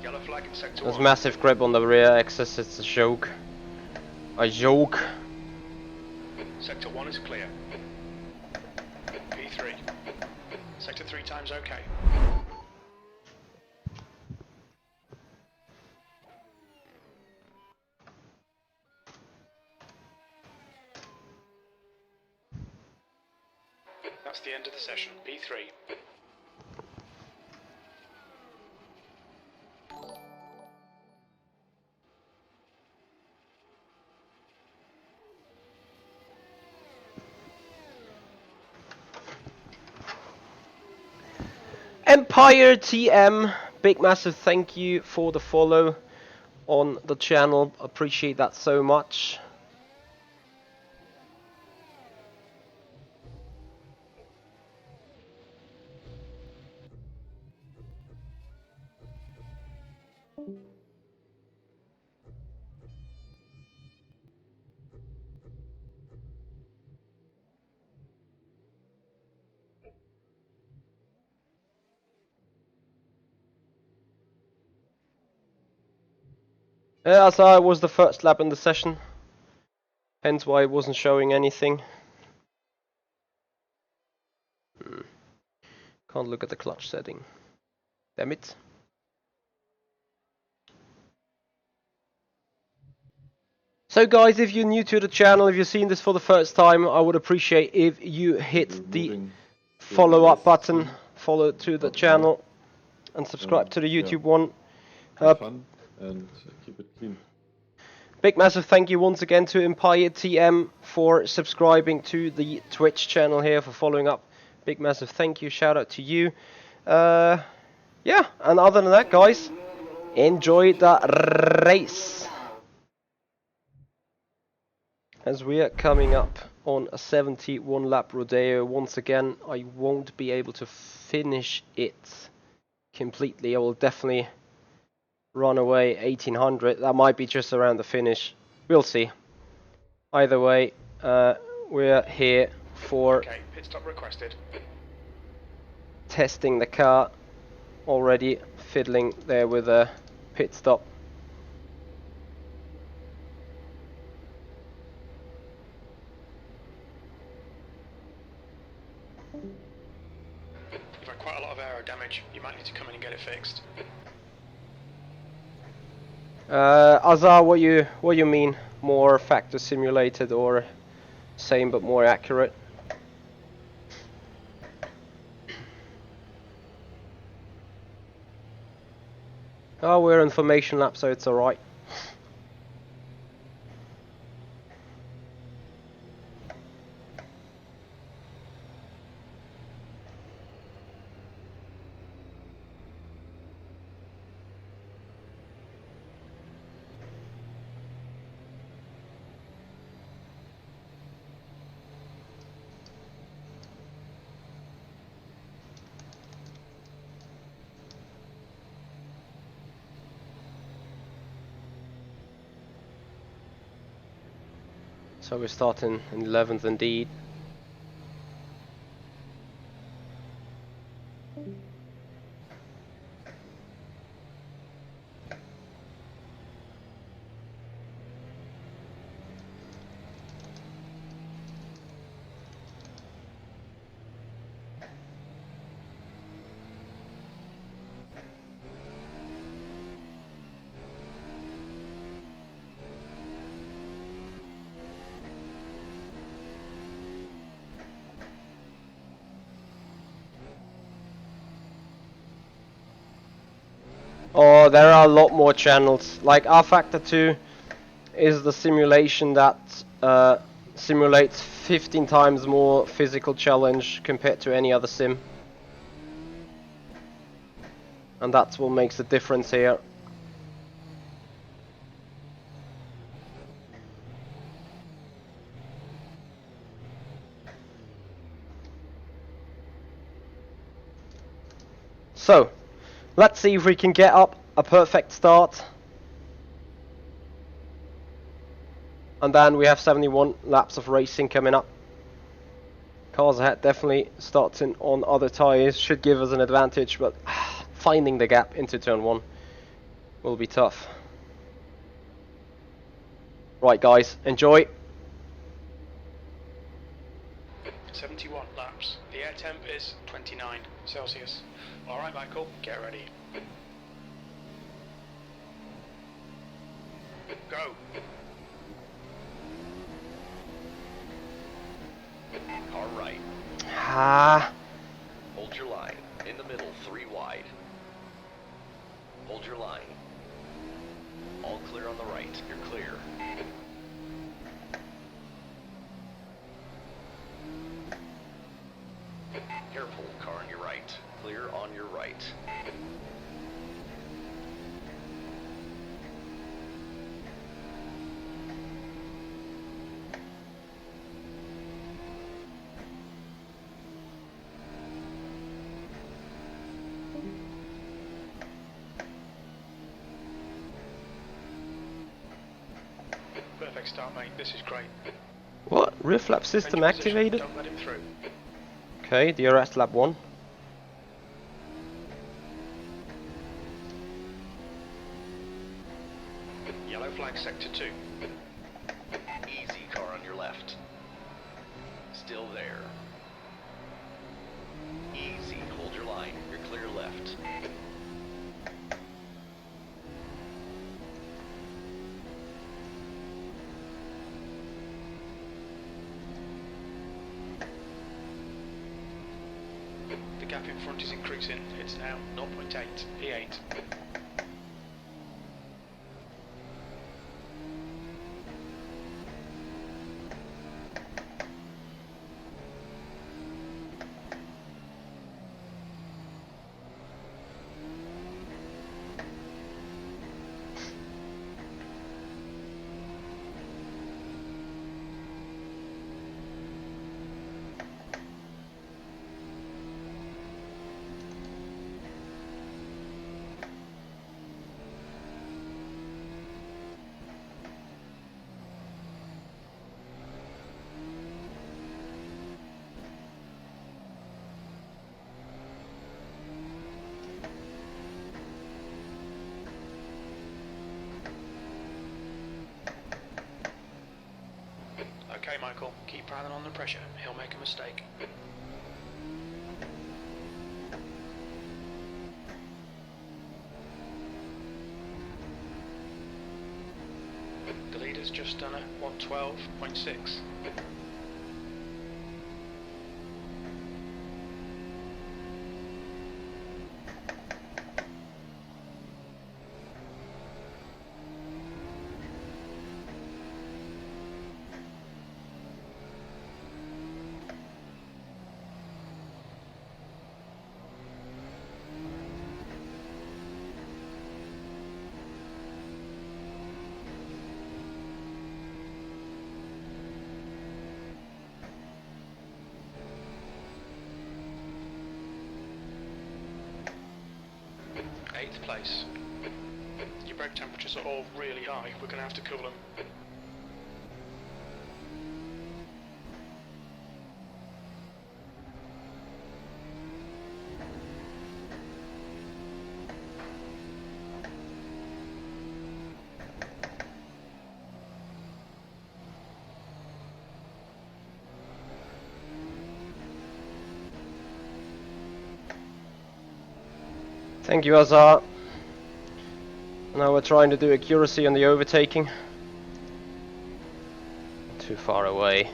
Yellow flag in sector There's 1. massive grip on the rear axis, it's a joke. A joke. Sector 1 is clear. P3. Sector 3 times okay. That's the end of the session. P3. Empire TM, big massive thank you for the follow on the channel, appreciate that so much. Yeah, as I was the first lap in the session, hence why it wasn't showing anything. Can't look at the clutch setting. Damn it. So guys, if you're new to the channel, if you're seeing this for the first time, I would appreciate if you hit the follow up button, follow to the channel, and subscribe to the YouTube one. Have fun and keep it clean. Big massive thank you once again to Empire TM for subscribing to the Twitch channel here, for following up. Big massive thank you, shout out to you. Yeah, and other than that guys, enjoy the race. As we are coming up on a 71 lap rodeo, once again I won't be able to finish it completely. I will definitely run away 1800. That might be just around the finish. We'll see. Either way, we're here for Okay, pit stop requested. testing the car. Already fiddling there with a pit stop. You've had quite a lot of aero damage. You might need to come in and get it fixed. Azar, what you mean? More factor simulated or same but more accurate? Oh, we're in formation lap, so it's alright. So we're starting in 11th indeed. Oh, there are a lot more channels. Like rFactor 2 is the simulation that simulates 15 times more physical challenge compared to any other sim. And that's what makes the difference here. So, let's see if we can get up a perfect start. And then we have 71 laps of racing coming up. Cars ahead definitely starting on other tyres should give us an advantage, but finding the gap into turn 1 will be tough. Right guys, enjoy. 71 laps. The air temp is 29 Celsius. Alright Michael, get ready. Go! Alright. Ah, Hold your line. In the middle, 3 wide. Hold your line. All clear on the right. You're clear. Careful, car on your right. Clear on your right. Perfect start mate, this is great. what? Rear flap system Change position, activated? don't let him through. Okay, DRS lap 1. Yellow flag sector 2. Easy, car on your left. Still there. Easy, hold your line. You're clear left. The gap in front is increasing. It's now 0.8 P8. Okay Michael, keep piling on the pressure. He'll make a mistake. The leader's just done a 112.6. Eighth place. Your brake temperatures are all really high. We're going to have to cool them. Thank you, Azar. Now we're trying to do accuracy on the overtaking. Too far away.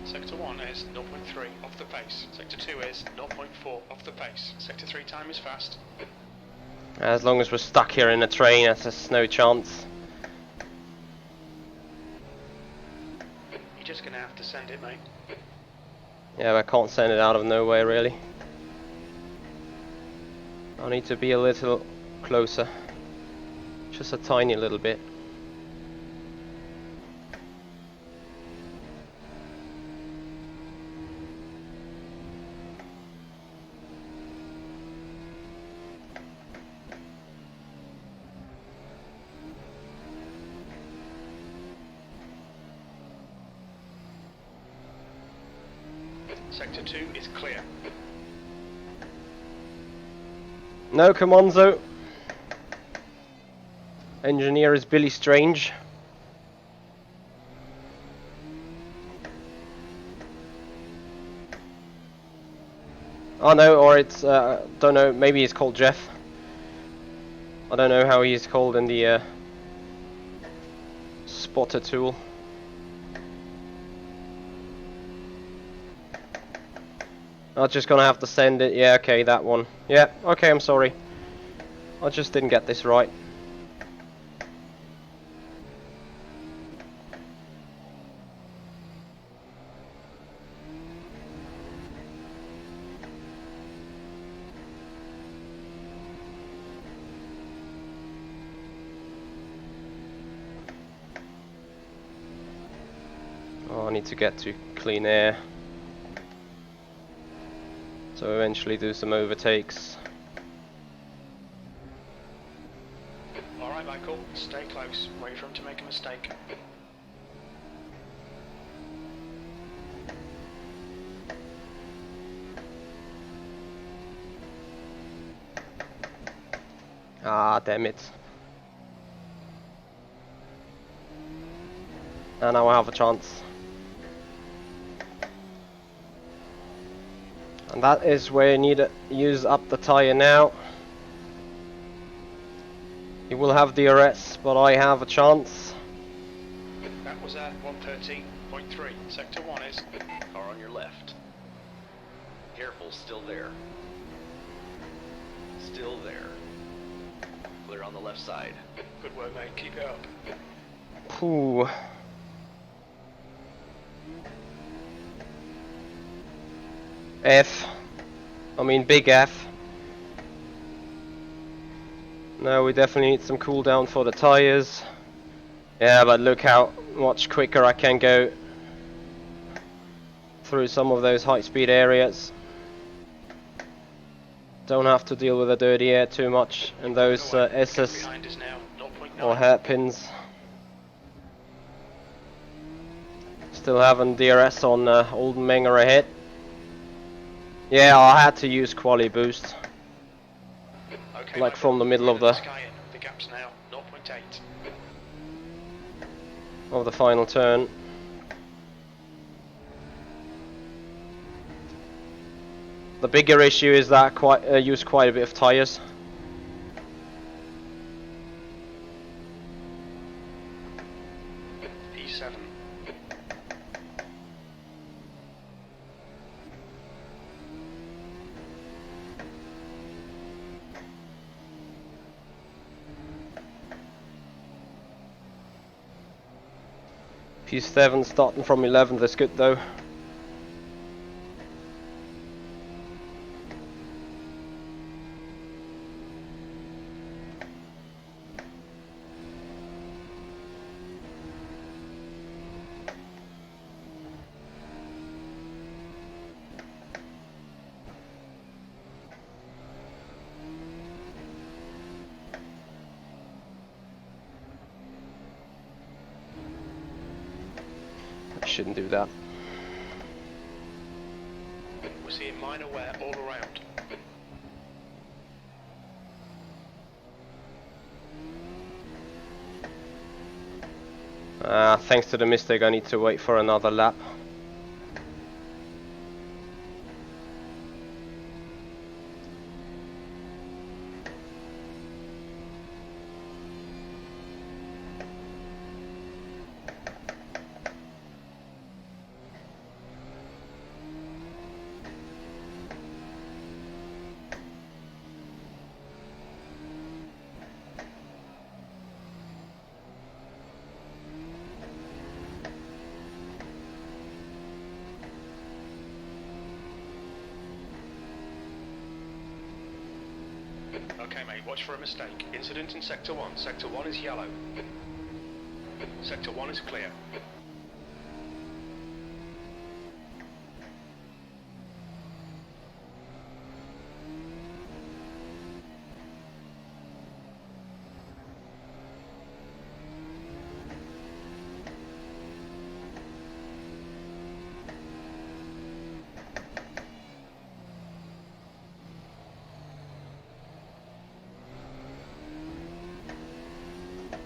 Sector 1 is 0.3 off the pace. Sector 2 is 0.4 off the pace. Sector 3 time is fast. As long as we're stuck here in a train, there's no chance. You're just gonna have to send it, mate. Yeah, I can't send it out of nowhere, really. I need to be a little closer. Just a tiny little bit. Sector 2 is clear. No, come on, Zo. Engineer is Billy Strange. Oh no, or it's, don't know, maybe he's called Jeff. I don't know how he's called in the spotter tool. I'm just gonna have to send it. Yeah, okay, that one. Yeah, okay, I'm sorry. I just didn't get this right. Oh, I need to get to clean air. So eventually do some overtakes. Alright, Michael, stay close. Wait for him to make a mistake. Ah, damn it. And now I have a chance. And that is where you need to use up the tire now. You will have DRS, but I have a chance. That was at 113.3. Sector 1 is... Car on your left. Careful, still there. Still there. Clear on the left side. Good work, mate. Keep it up. Ooh. F. I mean big F. No, we definitely need some cool down for the tires. Yeah, but look how much quicker I can go through some of those high speed areas. Don't have to deal with the dirty air too much and those S's Behind us now, 0.9. or hairpins. Still having DRS on Old Menger ahead. Yeah, I had to use quali boost. Okay, Like Michael, from the middle of through the sky in. The gap's now 0.8. of the final turn. The bigger issue is that I use quite a bit of tires. E7. P7 starting from 11th is good though. I shouldn't do that. We're seeing minor wear all around. Thanks to the mistake, I need to wait for another lap. Okay, mate, watch for a mistake. Incident in Sector 1. Sector 1 is yellow. Sector 1 is clear.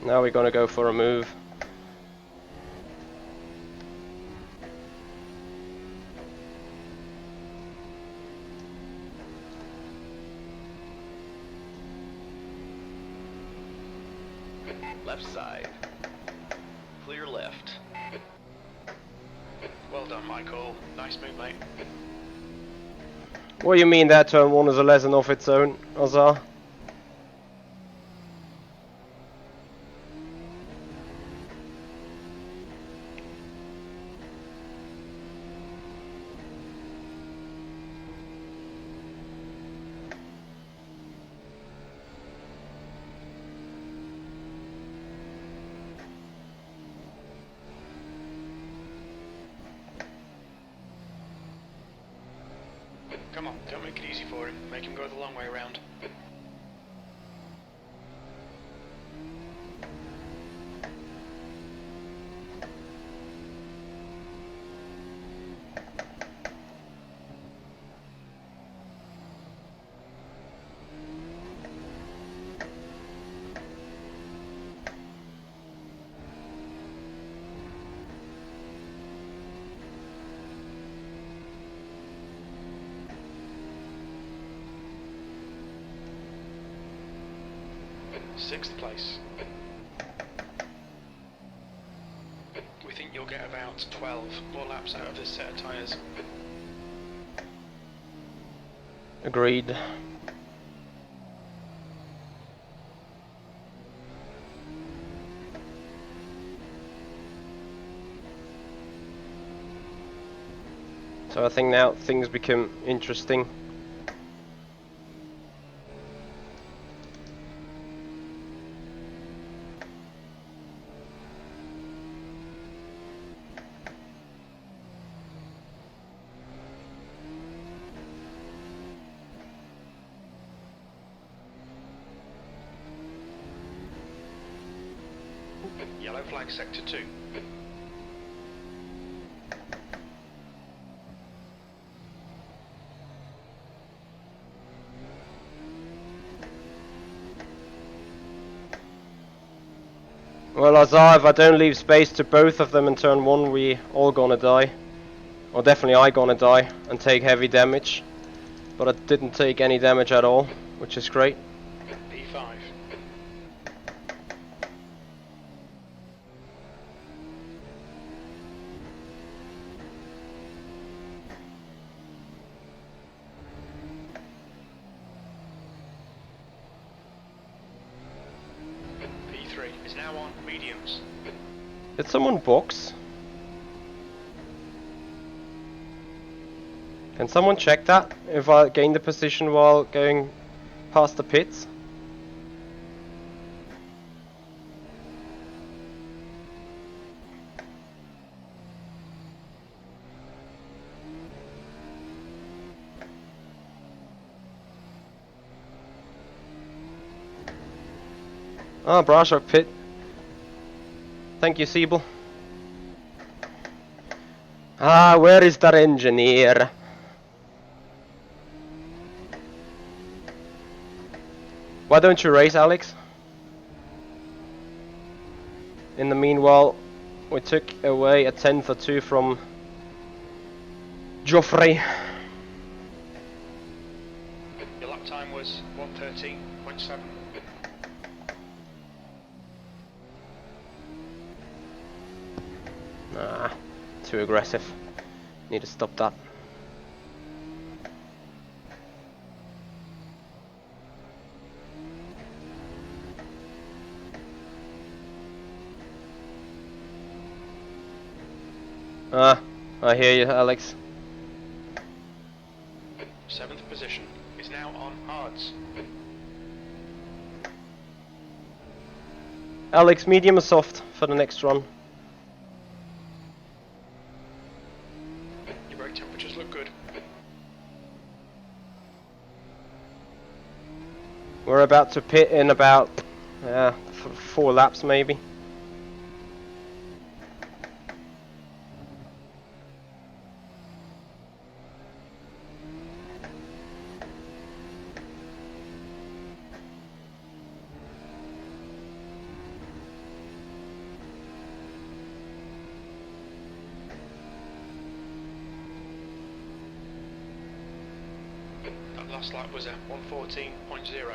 Now we're gonna go for a move. Left side. Clear left. Well done, Michael. Nice move, mate. What do you mean that turn 1 is a lesson of its own, Azar? Come on, don't make it easy for him. Make him go the long way around. Sixth place. We think you'll get about 12 more laps out of this set of tyres. Agreed. So I think now things become interesting. Yellow flag sector 2. Well, Azar, if I don't leave space to both of them in turn 1, we all gonna die. Or definitely I gonna die and take heavy damage. But I didn't take any damage at all, which is great. P5. P3 is now on mediums. Did someone box? Can someone check that? If I gained the position while going past the pits? Ah, Brashok pit. Thank you, Siebel. Ah, where is that engineer? Why don't you race, Alex? In the meanwhile, we took away a 10th or 2 from Joffrey. Your lap time was 1:13.7. Nah, too aggressive. Need to stop that. Ah, I hear you, Alex. 7th position is now on hards. Alex, medium or soft for the next run? Your brake temperatures look good. We're about to pit in about 4 laps maybe. That last lap was a 1:14.0.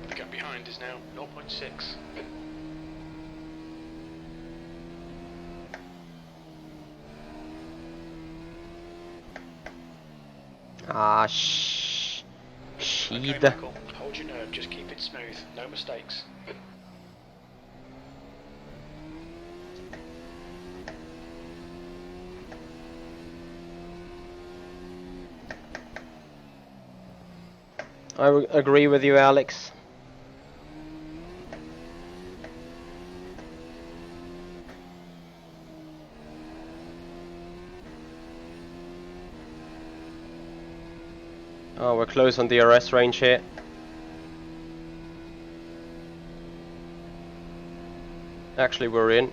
The gap behind is now 0.6. Ah, Okay, sheed. Michael, hold your nerve, just keep it smooth, no mistakes. I agree with you, Alex. Oh, we're close on DRS range here. Actually, we're in.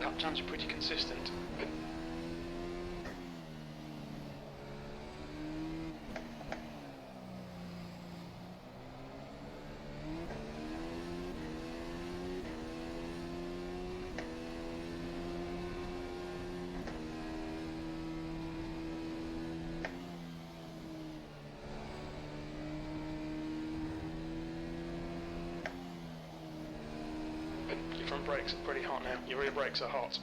Lap times are pretty consistent. Your front brakes are pretty hot now, your rear brakes are hot.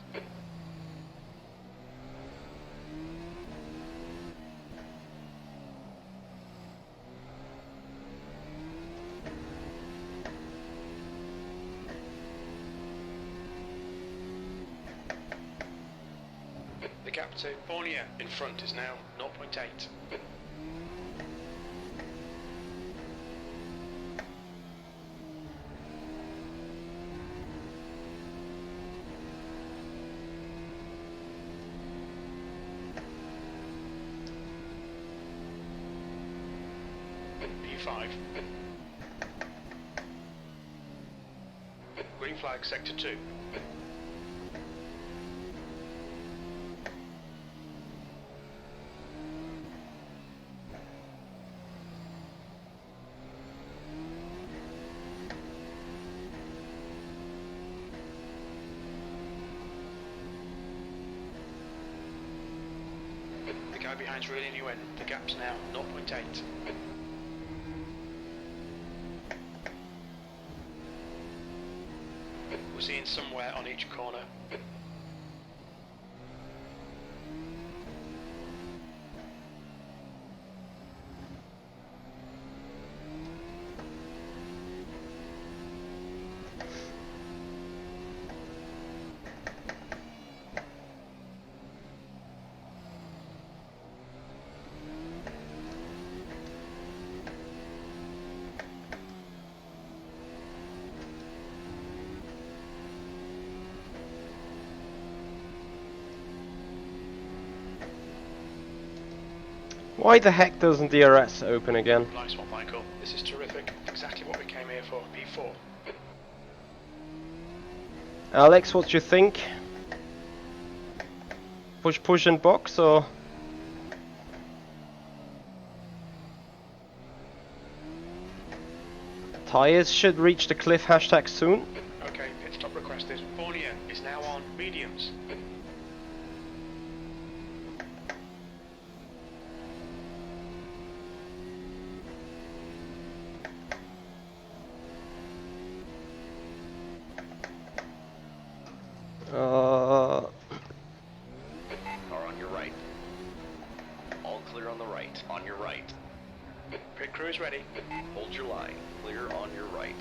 The gap to Formula in front is now 0.8. P5. Green flag, sector 2. The guy behind's reeling you in. The gap's now 0.8. We're seeing somewhere on each corner. Why the heck doesn't DRS open again? Nice one, Michael. This is terrific. Exactly what we came here for. P4. Alex, what do you think? Push and box, or? Tires should reach the cliff hashtag soon. Okay, pit stop requested. Formula is now on mediums. clear on the right. On your right. Pit crew is ready. Hold your line. Clear on your right.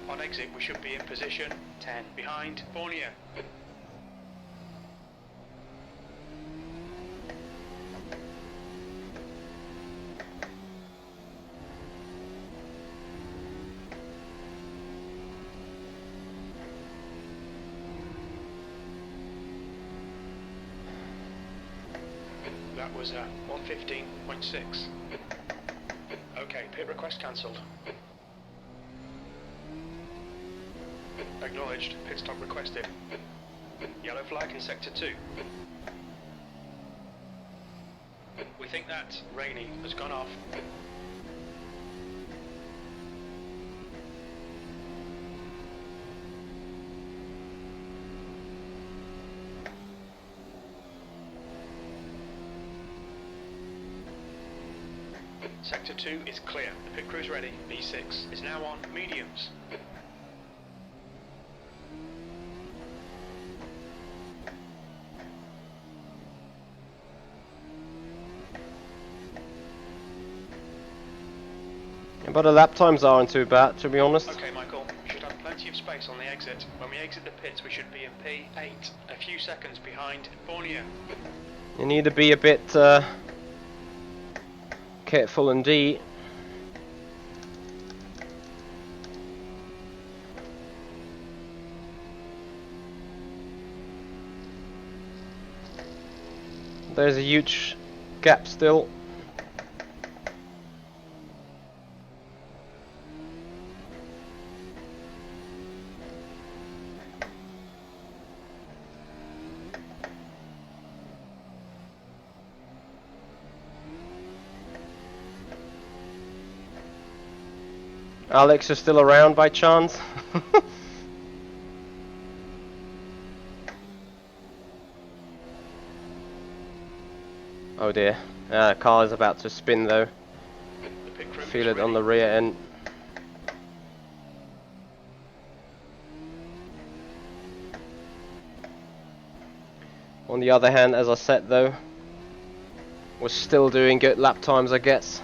On exit, we should be in position 10 behind Formula. That was 115.6. Okay, pit request cancelled. Acknowledged. Pit stop requested. Yellow flag in sector 2. We think that Rainey has gone off. Sector 2 is clear. The pit crew's ready. B6 is now on mediums. But the lap times aren't too bad, to be honest. Okay, Michael, we should have plenty of space on the exit. When we exit the pits, we should be in P8, a few seconds behind Fournier. You need to be a bit careful indeed. There's a huge gap still. Alex is still around by chance? Oh dear. The car is about to spin though. Feel it on the rear end. On the other hand, as I said though, we're still doing good lap times, I guess.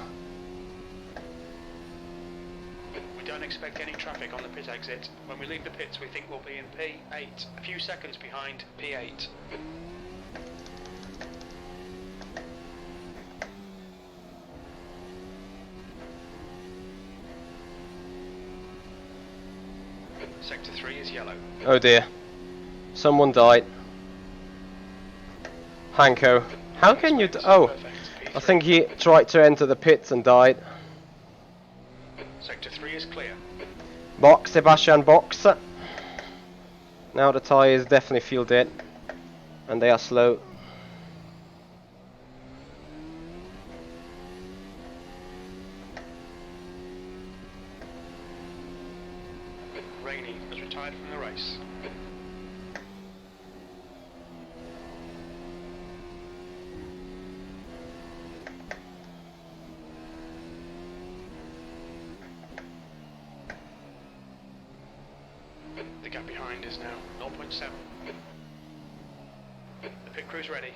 Don't expect any traffic on the pit exit. When we leave the pits, we think we'll be in P8, a few seconds behind P8. Sector 3 is yellow. Oh dear. Someone died. Hanko. How can you oh, I think he tried to enter the pits and died. Sector 3 is clear. Box, Sebastian, box. Now the tyres definitely feel dead. And they are slow. Rainey has retired from the race. The gap behind is now 0.7. The pit crew's ready.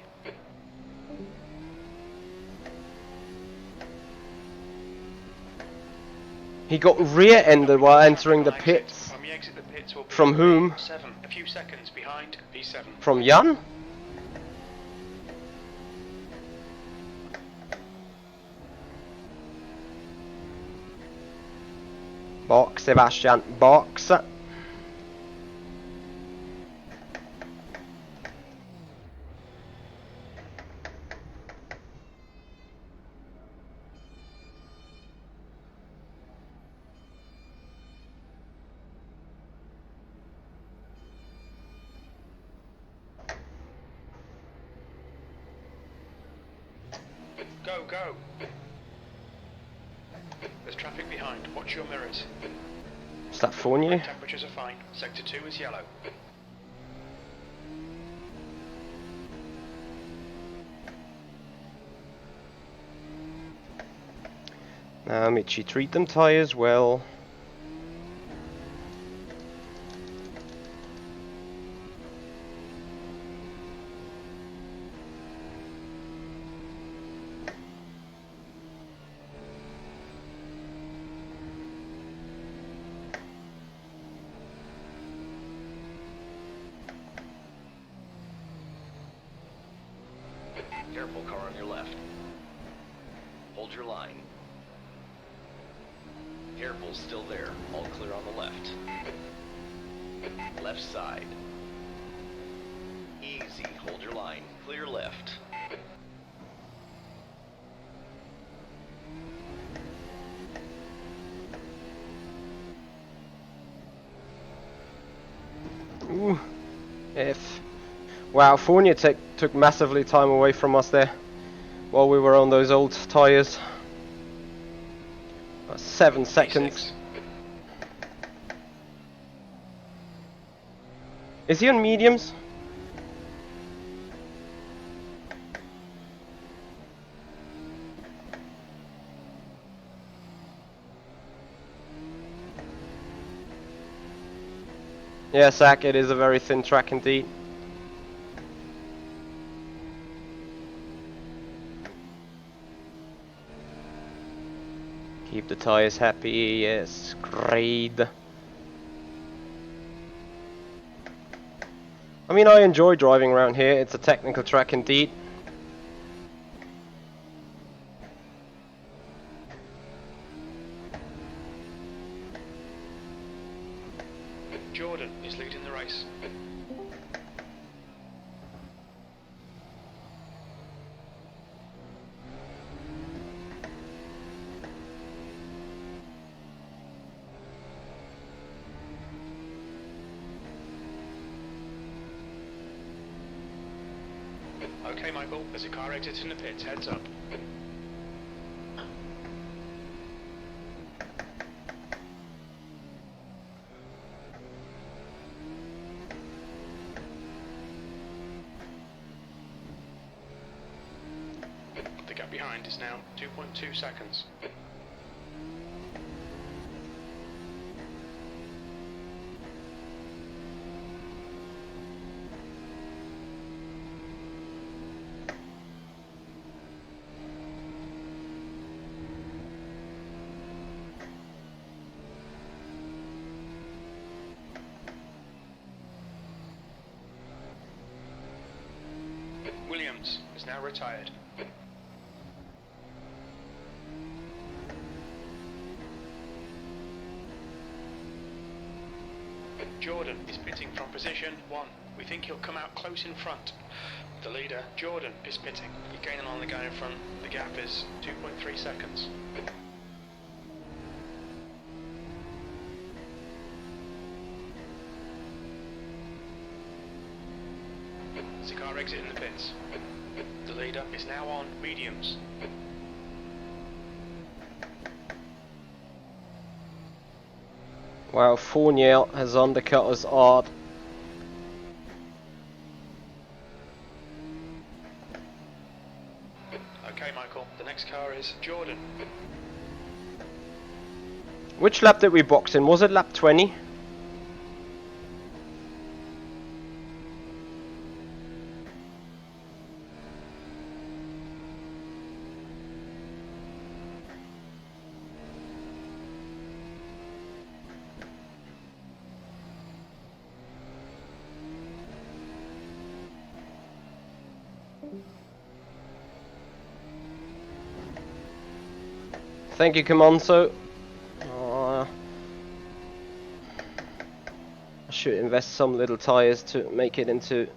He got rear-ended while entering the pits. When we exit the pits, we'll be From whom? 7, a few seconds behind P7. From Jan? Box, Sebastian, box. Go, go! There's traffic behind. Watch your mirrors. Is that Fournier? Temperatures are fine. Sector 2 is yellow. Now Michi, treat them tyres well. Careful, car on your left. Hold your line. Careful, still there. All clear on the left. Left side. Easy, hold your line. Clear left. Ooh. F. Wow, Fournier took massively time away from us there while we were on those old tyres. 7 seconds. Is he on mediums? Yeah, Zach, it is a very thin track indeed. Keep the tyres happy, yes, great. I mean, I enjoy driving around here, it's a technical track indeed. Jordan is leading the race. Okay, Michael, there's a car exiting the pits, heads up. The gap behind is now 2.2 seconds. Williams is now retired. Jordan is pitting from position 1. We think he'll come out close in front. The leader, Jordan, is pitting. He's gaining on the guy in front. The gap is 2.3 seconds. There's a car exiting the pits. The leader is now on mediums. Wow, Fournier has undercut us hard. Okay, Michael, the next car is Jordan. Which lap did we box in? Was it lap 20? Thank you, Comanso. I should invest some little tyres to make it into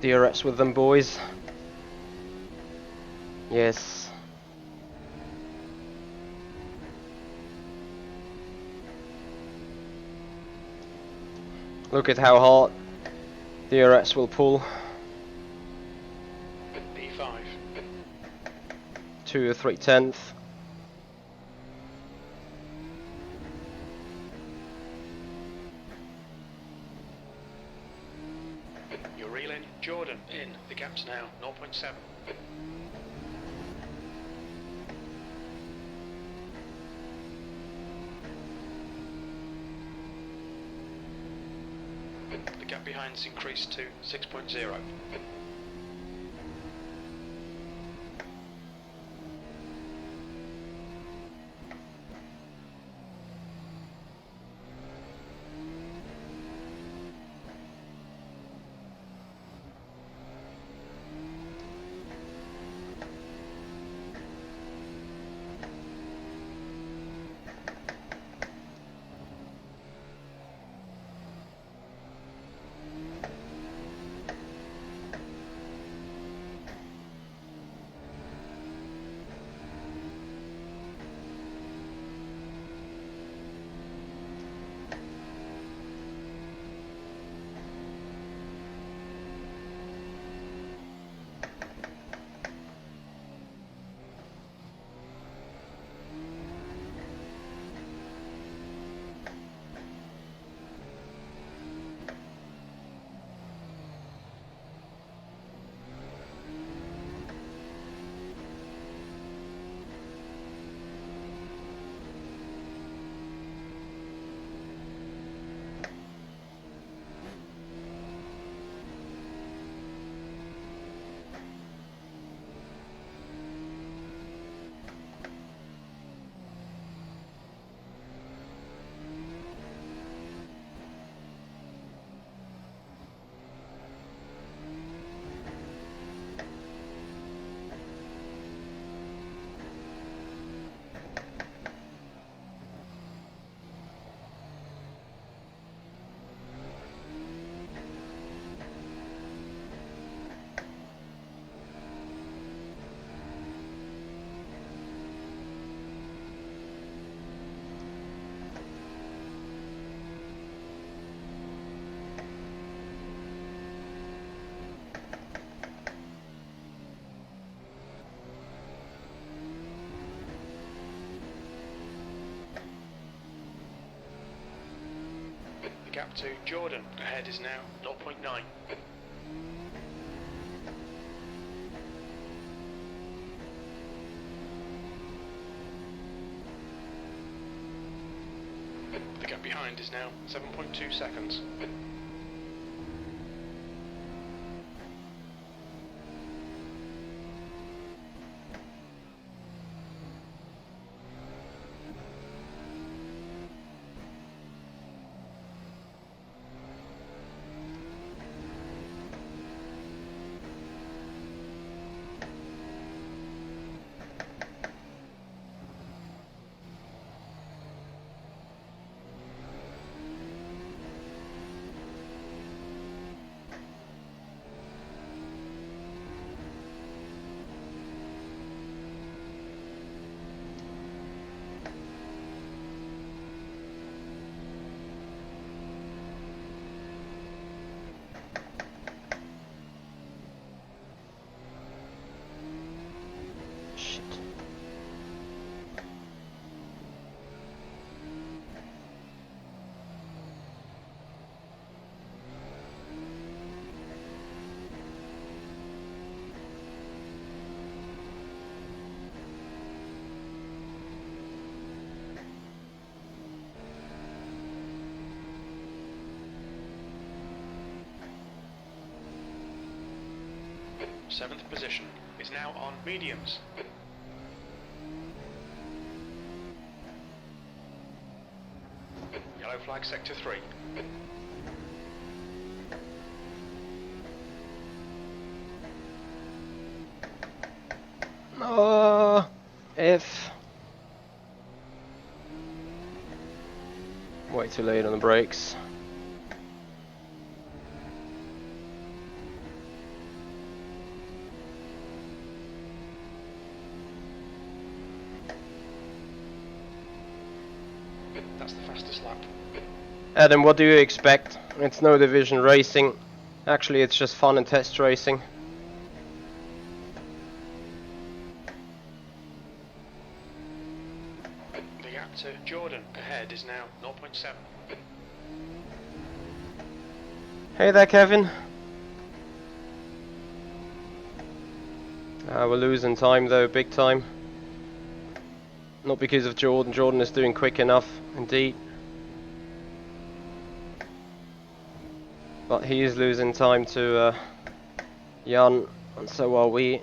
DRS with them boys. Yes. Look at how hard DRS will pull. P5. 2 or 3/10. You're reeling. Jordan in. The gap's now 0.7. The gap behind's increased to 6.0. gap to Jordan ahead is now 0.9. The gap behind is now 7.2 seconds. Shit. Seventh position is now on mediums. Yellow flag sector 3. If way too late on the brakes. That's the fastest lap. Adam, what do you expect? It's no division racing. Actually, it's just fun and test racing. The gap to Jordan ahead is now 0.7. Hey there, Kevin. We're losing time though, big time. Not because of Jordan. Jordan is doing quick enough, indeed. But he is losing time to Jan, and so are we.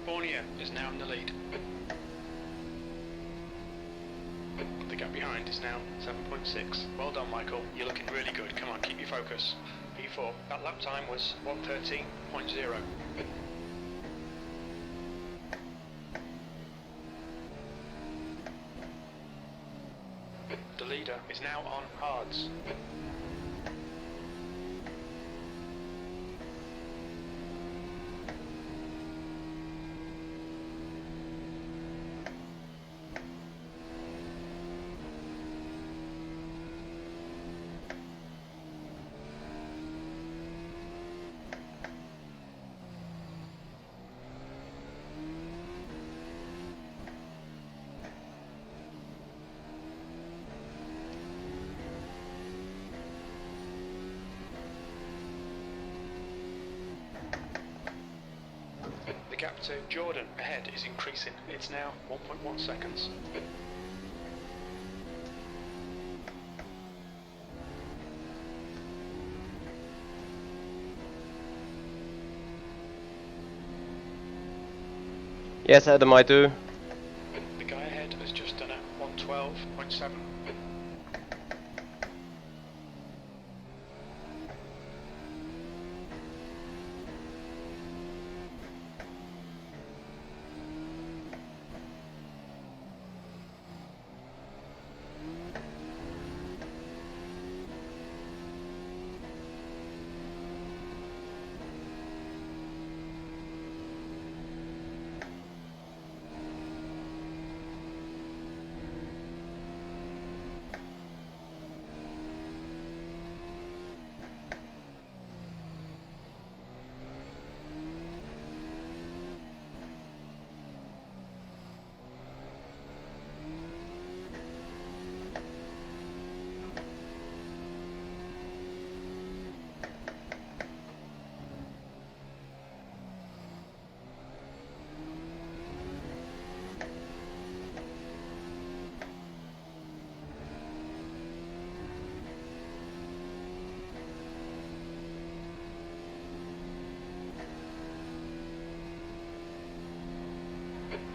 Borneo is now in the lead. The gap behind is now 7.6. Well done, Michael. You're looking really good. Come on, keep your focus. P4. That lap time was 1:13.0. The leader is now on hards. The gap to Jordan ahead is increasing. It's now 1.1 seconds. Yes, Adam, I do. The guy ahead has just done a 1:12.7.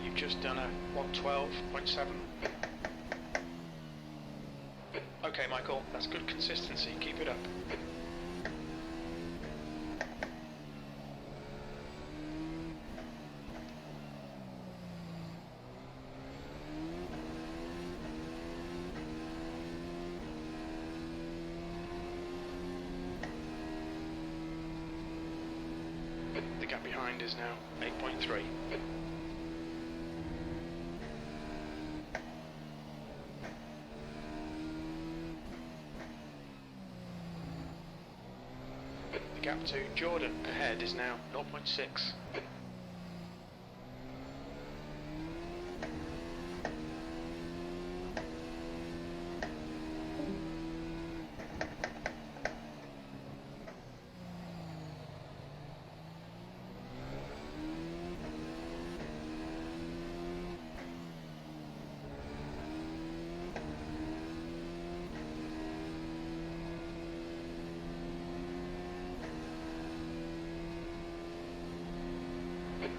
You've just done a 112.7. Okay, Michael, that's good consistency. Keep it up. The gap behind is now 8.3. The gap to Jordan ahead is now 0.6.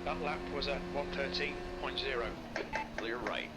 That lap was a 113.0. Clear right.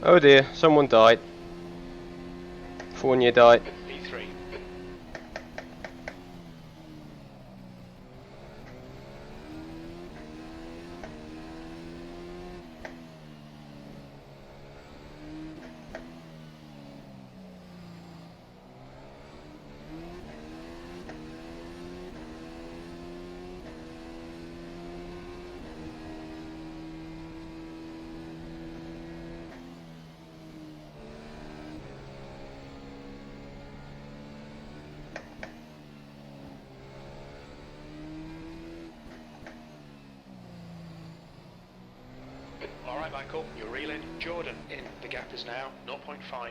Oh dear, someone died. Fournier died. P3. Alright, Michael, you're reeling Jordan in. The gap is now 0.5.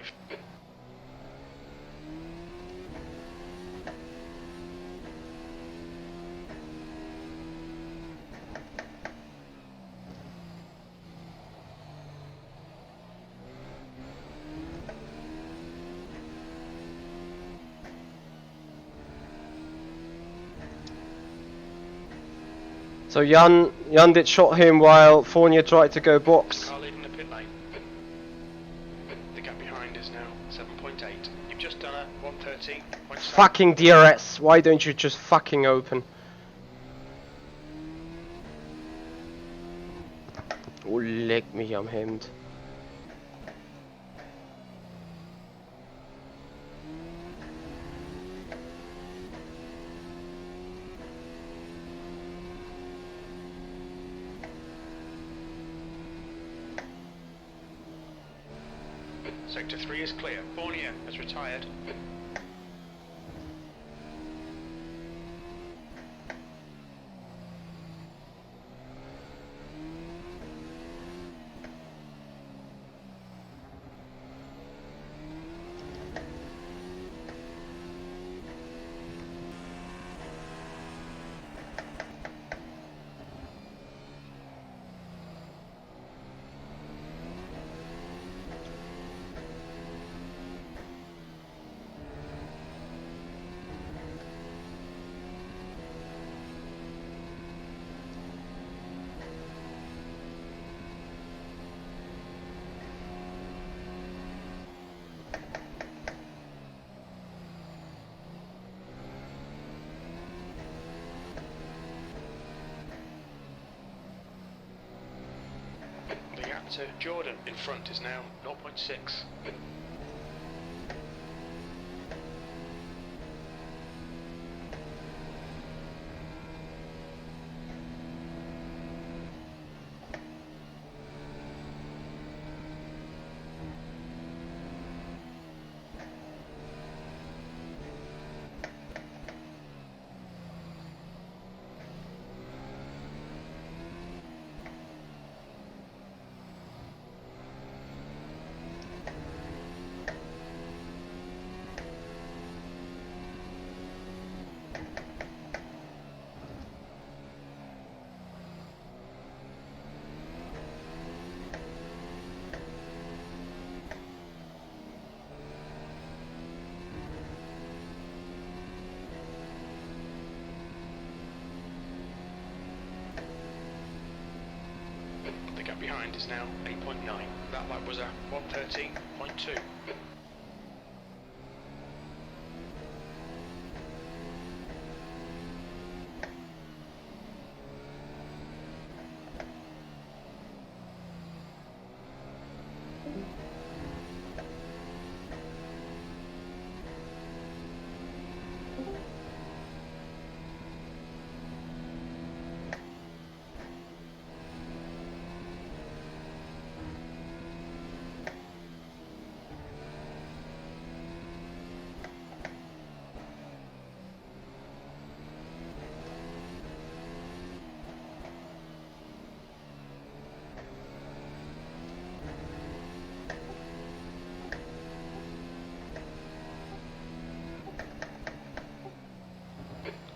So Jan did shot him while Fournier tried to go box. Car leading the pit lane. The gap behind is now 7.8. You've just done a 113.7. Fucking DRS, why don't you just fucking open? Oh, leg me, I'm hemmed. Sector 3 is clear. Fournier has retired. to Jordan in front is now 0.6. The gap behind is now 8.9. That lap was a 1:13.2.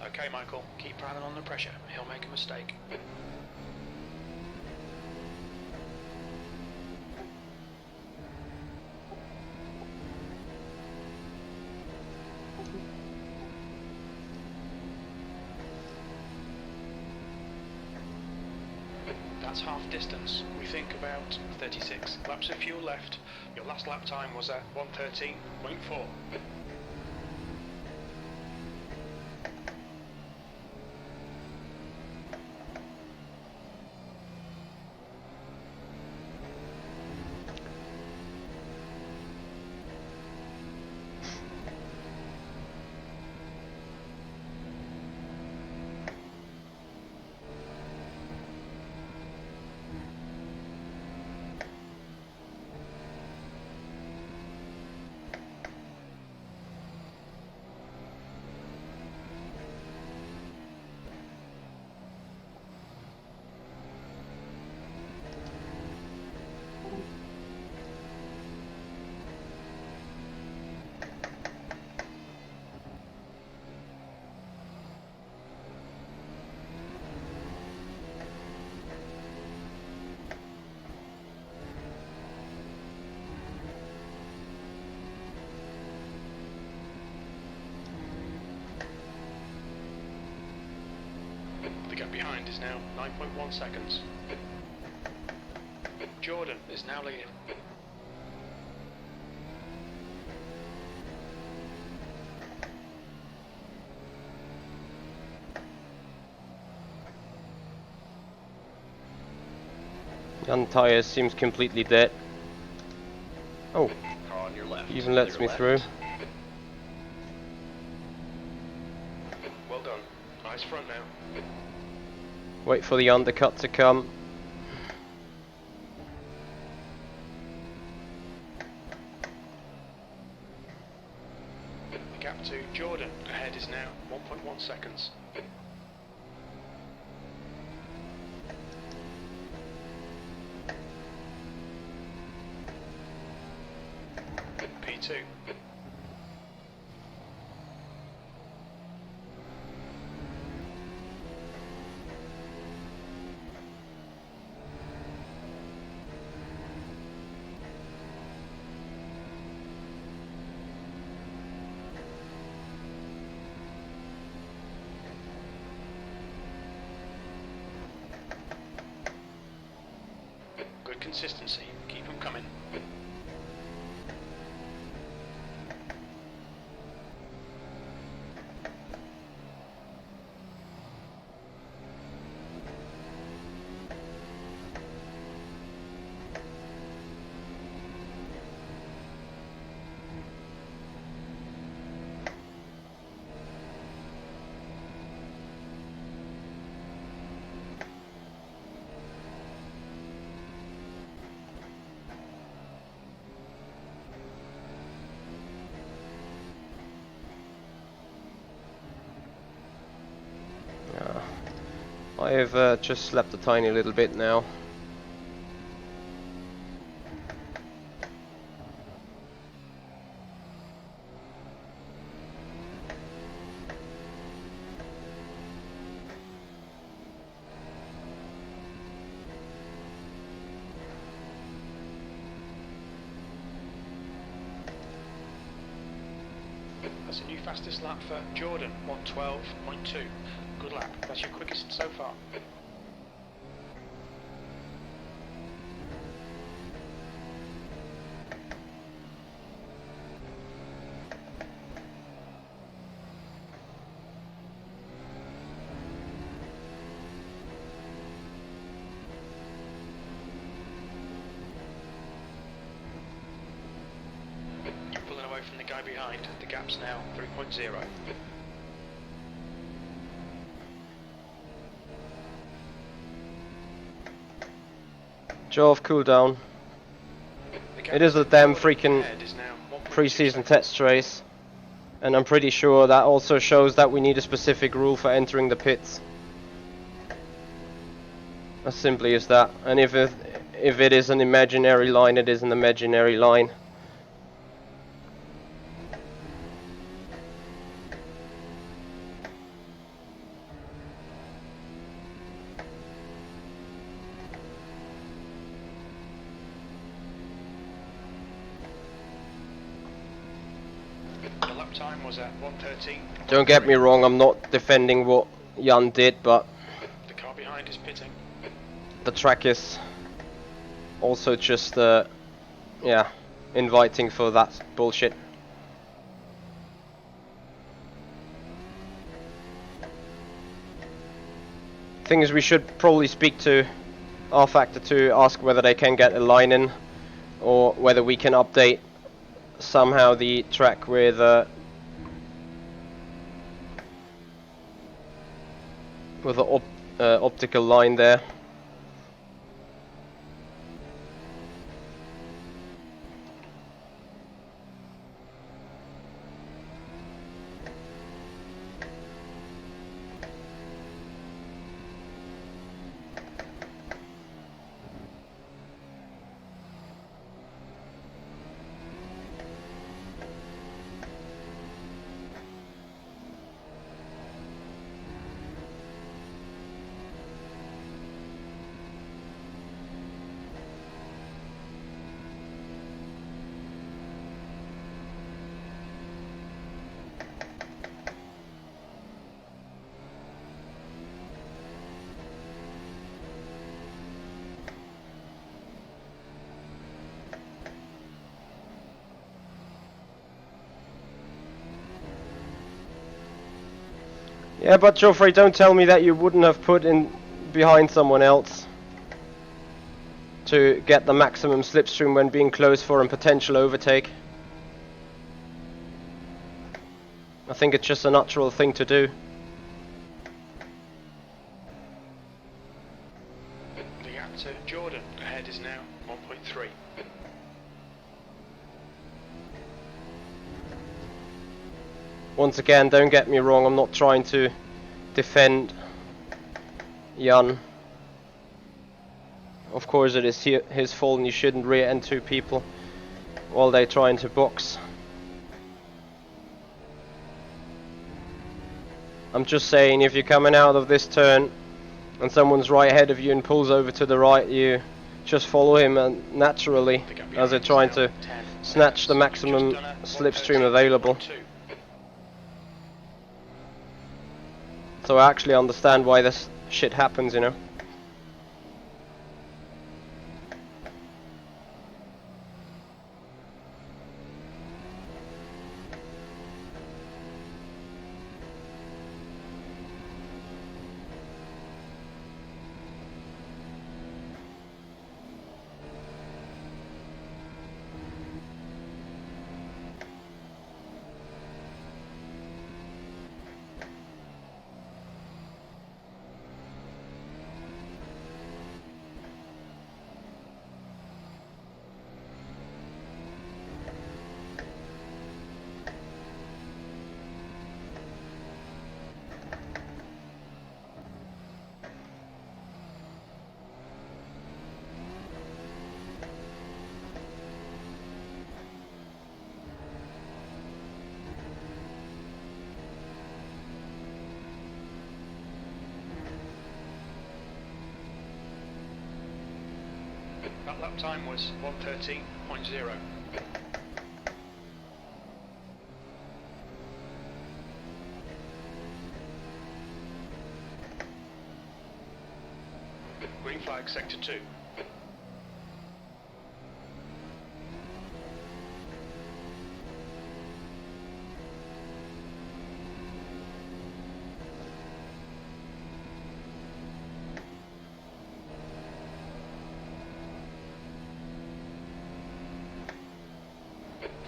Okay, Michael, keep Brandon under pressure. He'll make a mistake. That's half distance. We think about 36 laps of fuel left. Your last lap time was at 1:13.4. The gap behind is now 9.1 seconds. Jordan is now leading. Young tyres seems completely dead. Oh, Car on your left. even lets Clear me left. through. Well done. Nice front now. Wait for the undercut to come. The gap to Jordan ahead is now 1.1 seconds. P2. Good consistency. Keep them coming. I've just slept a tiny little bit now. That's a new fastest lap for Jordan, 1:12.2. Good lap. That's your quickest so far. You're pulling away from the guy behind. The gap's now 3.0. Jove, cool down. It is a damn freaking pre-season test race, and I'm pretty sure that also shows that we need a specific rule for entering the pits. As simply as that. And if it is an imaginary line, it is an imaginary line. The lap time was at 1:13. Don't get me wrong, I'm not defending what Jan did, but The car behind is pitting. the track is also just, yeah, inviting for that bullshit. Thing is, we should probably speak to rFactor to ask whether they can get a line in, or whether we can update somehow the track with an optical line there. Yeah, but Geoffrey, don't tell me that you wouldn't have put in behind someone else to get the maximum slipstream when being close for a potential overtake. I think it's just a natural thing to do. The gap to Jordan ahead is now 1.3. Once again, don't get me wrong, I'm not trying to defend Jan. Of course it is his fault, and you shouldn't rear end two people while they're trying to box. I'm just saying, if you're coming out of this turn and someone's right ahead of you and pulls over to the right, you just follow him, and naturally, as they're trying to snatch the maximum slipstream available. So I actually understand why this shit happens, you know. That lap time was 1:13.0. Green flag sector 2.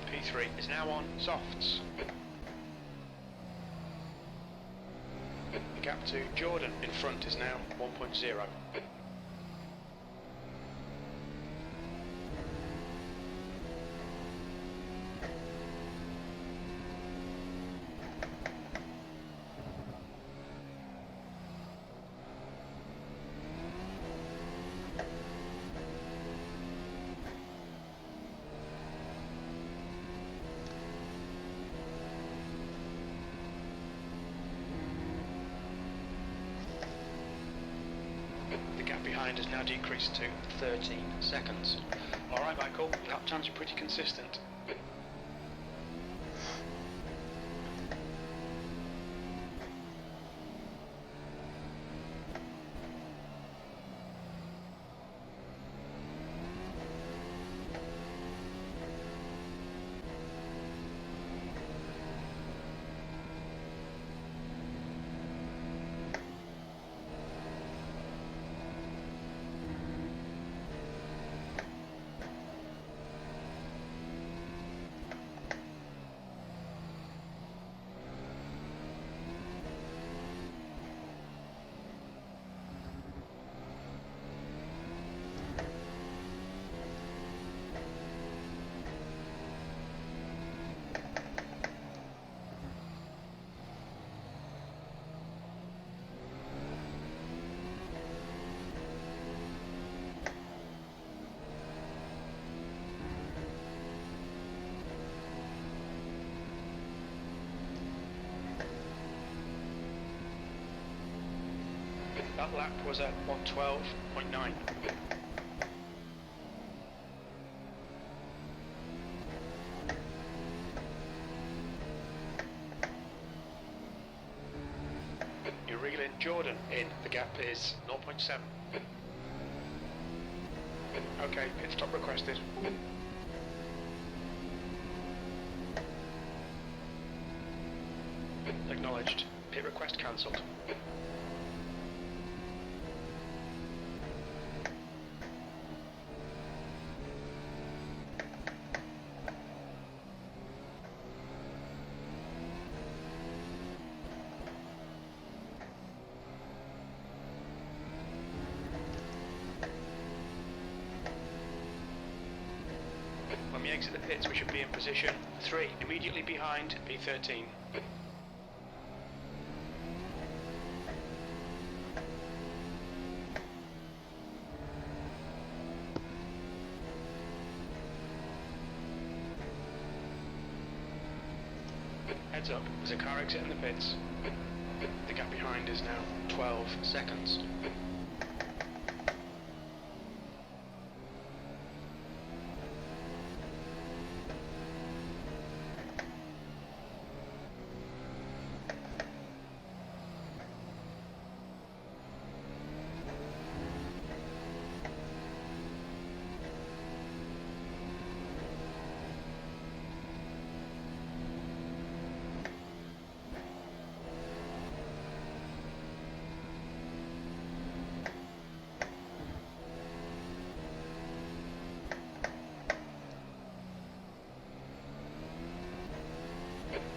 P3 is now on softs. The gap to Jordan in front is now 1.0. The gap behind has now decreased to 13 seconds. Alright Michael, lap times are pretty consistent. That lap was at 1:12.9. You're reeling Jordan in. The gap is 0.7. Okay, pit stop requested. Acknowledged. Pit request cancelled. When we exit the pits, we should be in position 3, immediately behind P13. Heads up, there's a car exit in the pits. The gap behind is now 12 seconds.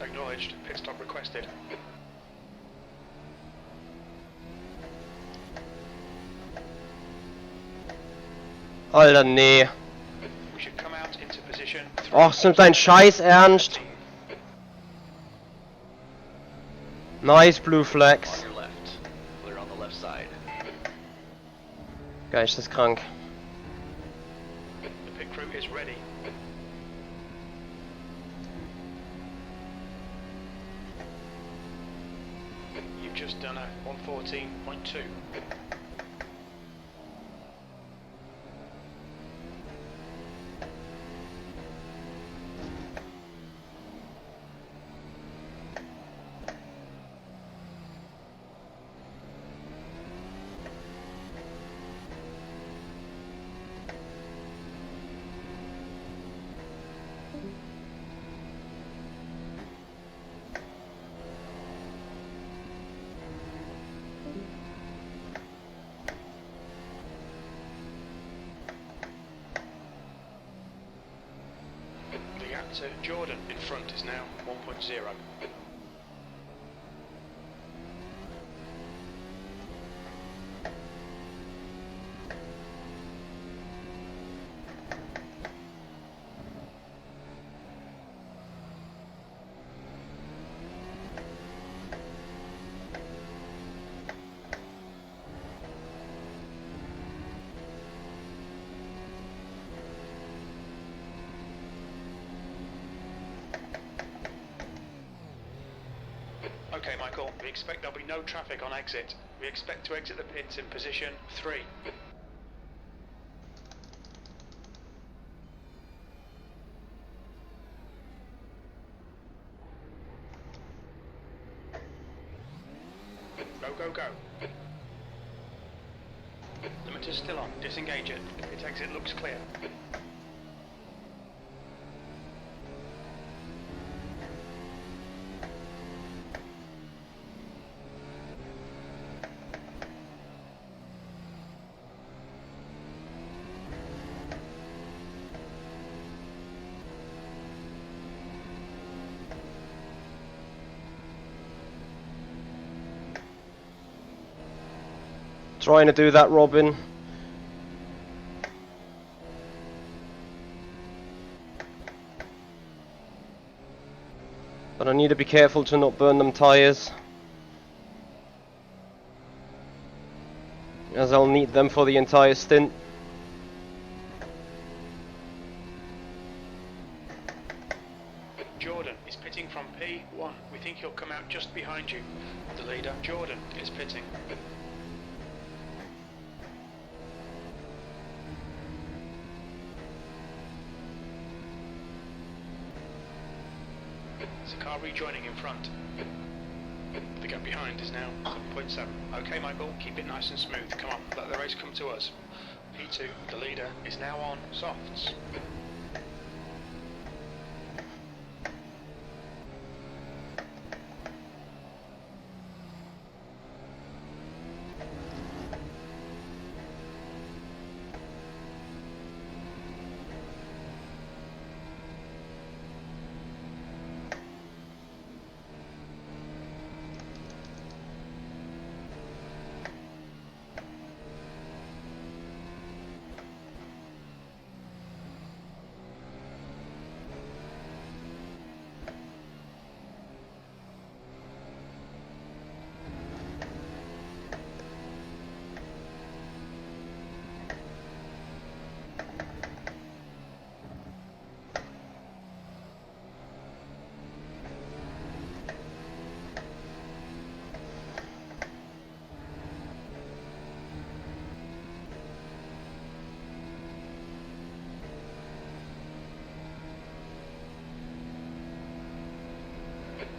Acknowledged. Pit stop requested. Alter, nee. We should come out into position 3. Och, sind dein Scheiß ernst? Nice blue On flags. your left. Clear on the left side. Geisteskrank. The pit crew is ready. You've just done a 1:14.2. to Jordan. In front is now 1.0. Okay, Michael, we expect there'll be no traffic on exit. We expect to exit the pits in position 3. Go, go, go. Limiter's still on. Disengage it. Pit exit looks clear. Trying to do that, Robin. But I need to be careful to not burn them tyres, as I'll need them for the entire stint. Jordan is pitting from P1. We think he'll come out just behind you. The leader, Jordan, is pitting. There's a car rejoining in front. The gap behind is now 7.7. Okay, Michael, keep it nice and smooth. Come on, let the race come to us. P2, the leader, is now on softs.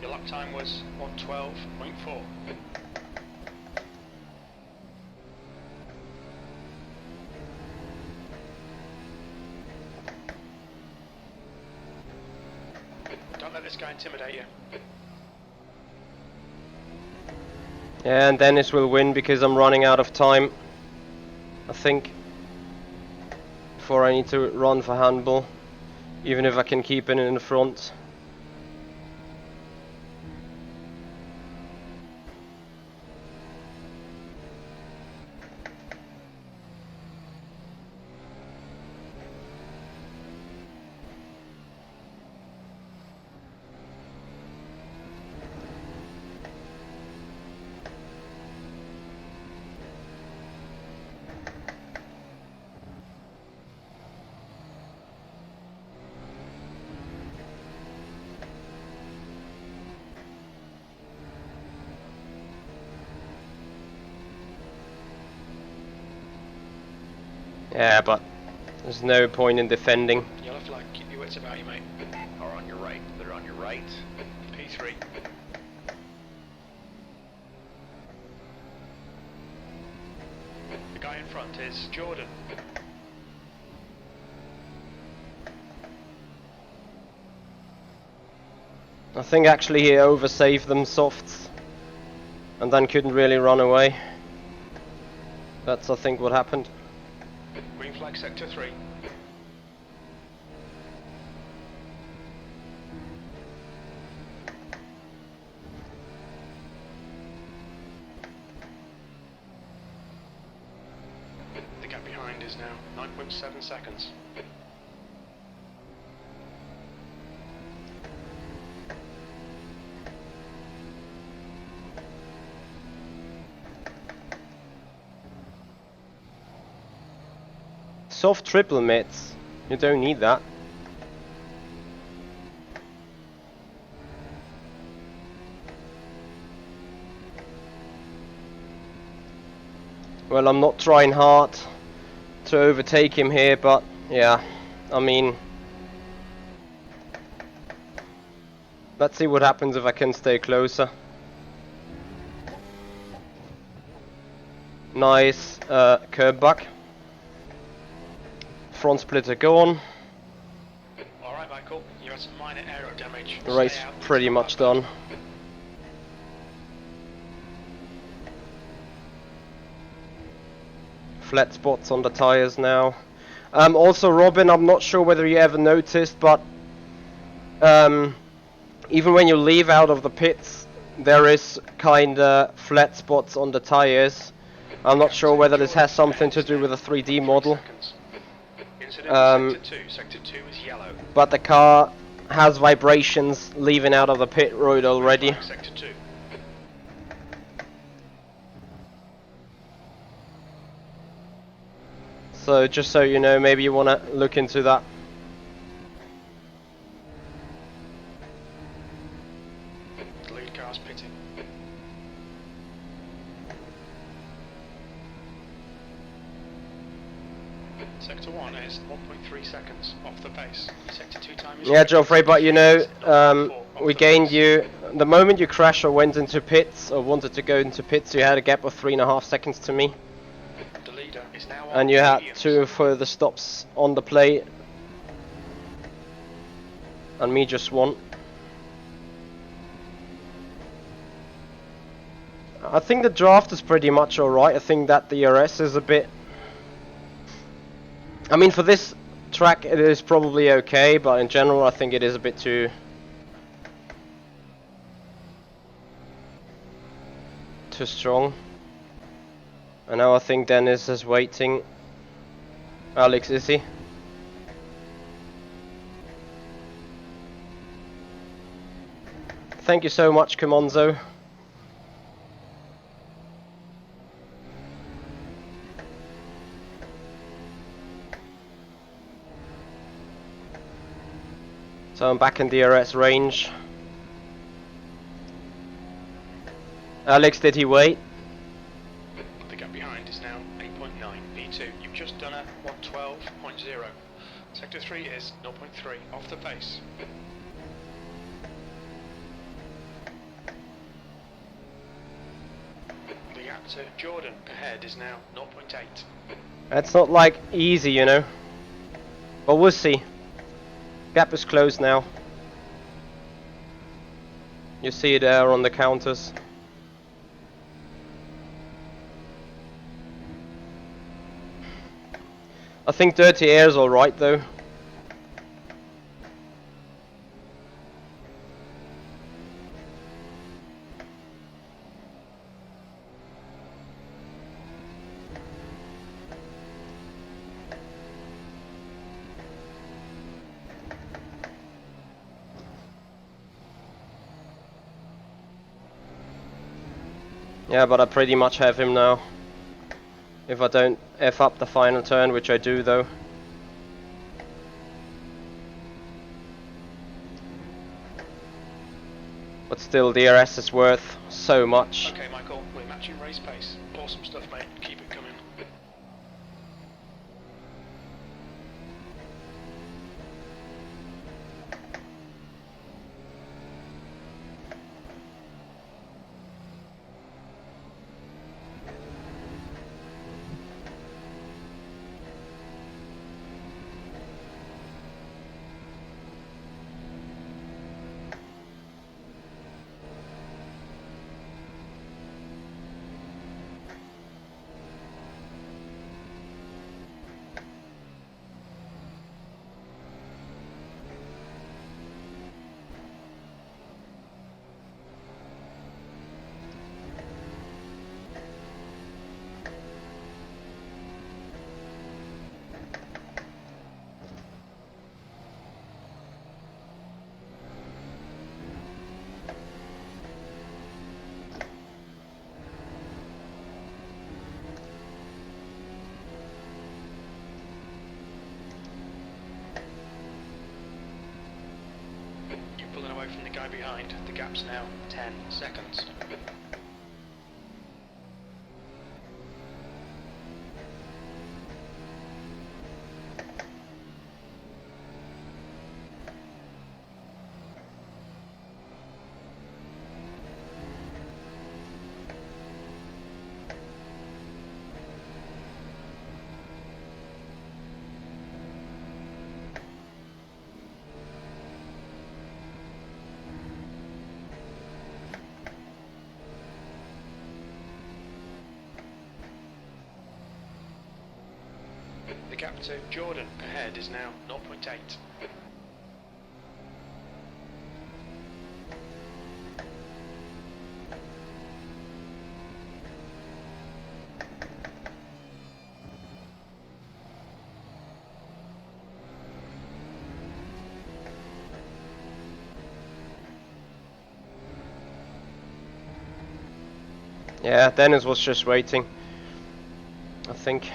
Your lap time was 1:12.4. Don't let this guy intimidate you. And Dennis will win because I'm running out of time, I think, before I need to run for handball, even if I can keep it in the front. Yeah, but there's no point in defending. You'll have to keep your wits about you, mate. Car on your right. They're on your right. P3. The guy in front is Jordan. I think actually he oversaved them softs and then couldn't really run away. That's, I think, what happened. Green flag sector 3. behind is now 9.7 seconds. Soft triple mitts. You don't need that. Well, I'm not trying hard to overtake him here, but yeah, I mean, let's see what happens if I can stay closer. Nice curb back. Front splitter gone. Alright, Michael, you had some minor aero damage. The race Stay out. pretty much done. Flat spots on the tires now. Also, Robin, I'm not sure whether you ever noticed, but even when you leave out of the pits, there is kinda flat spots on the tires. I'm not sure whether this has something to do with the 3D model. Sector 2 is yellow. But the car has vibrations leaving out of the pit road already. Sector 2. So just so you know, maybe you want to look into that. The lead car's pitting. Sector 1 is 1.3 seconds off the pace. Sector 2 time is... Yeah, Geoffrey, but you know, we gained you... The moment you crashed or went into pits, or wanted to go into pits, you had a gap of 3.5 seconds to me. The leader is now on And you had mediums. 2 further stops on the plate. And me just 1. I think the draft is pretty much alright. I think that the DRS is a bit... I mean, for this track it is probably okay, but in general I think it is a bit too strong. And now I think Dennis is waiting. Alex, is he? Thank you so much, Comonzo. So I'm back in DRS range. Alex, did he wait? The gap behind is now 8.9. P2, you've just done a 112.0. Sector 3 is 0.3 off the pace. The gap to Jordan ahead is now 0.8. That's not like easy, you know. But we'll see. Gap is closed now. You see it there on the counters. I think Dirty Air is alright though. Yeah, but I pretty much have him now. If I don't F up the final turn, which I do though. But still, DRS is worth so much. Okay, Michael, we're matching race pace. Awesome stuff, mate. Keep it coming. from the guy behind. The gap's now 10 seconds. The gap to Jordan ahead is now 0.8. Yeah, Dennis was just waiting, I think.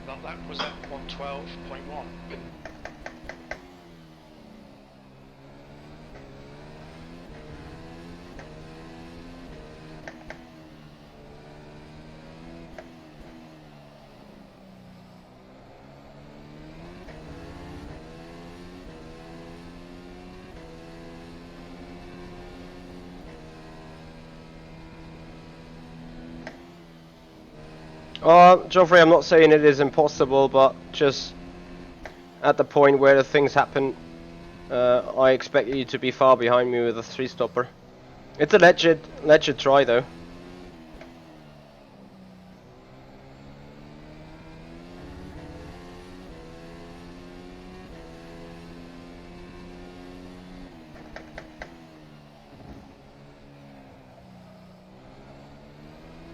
That lap was at 112.1. Geoffrey, I'm not saying it is impossible, but just at the point where the things happen, I expect you to be far behind me with a 3-stopper. It's a legit try though.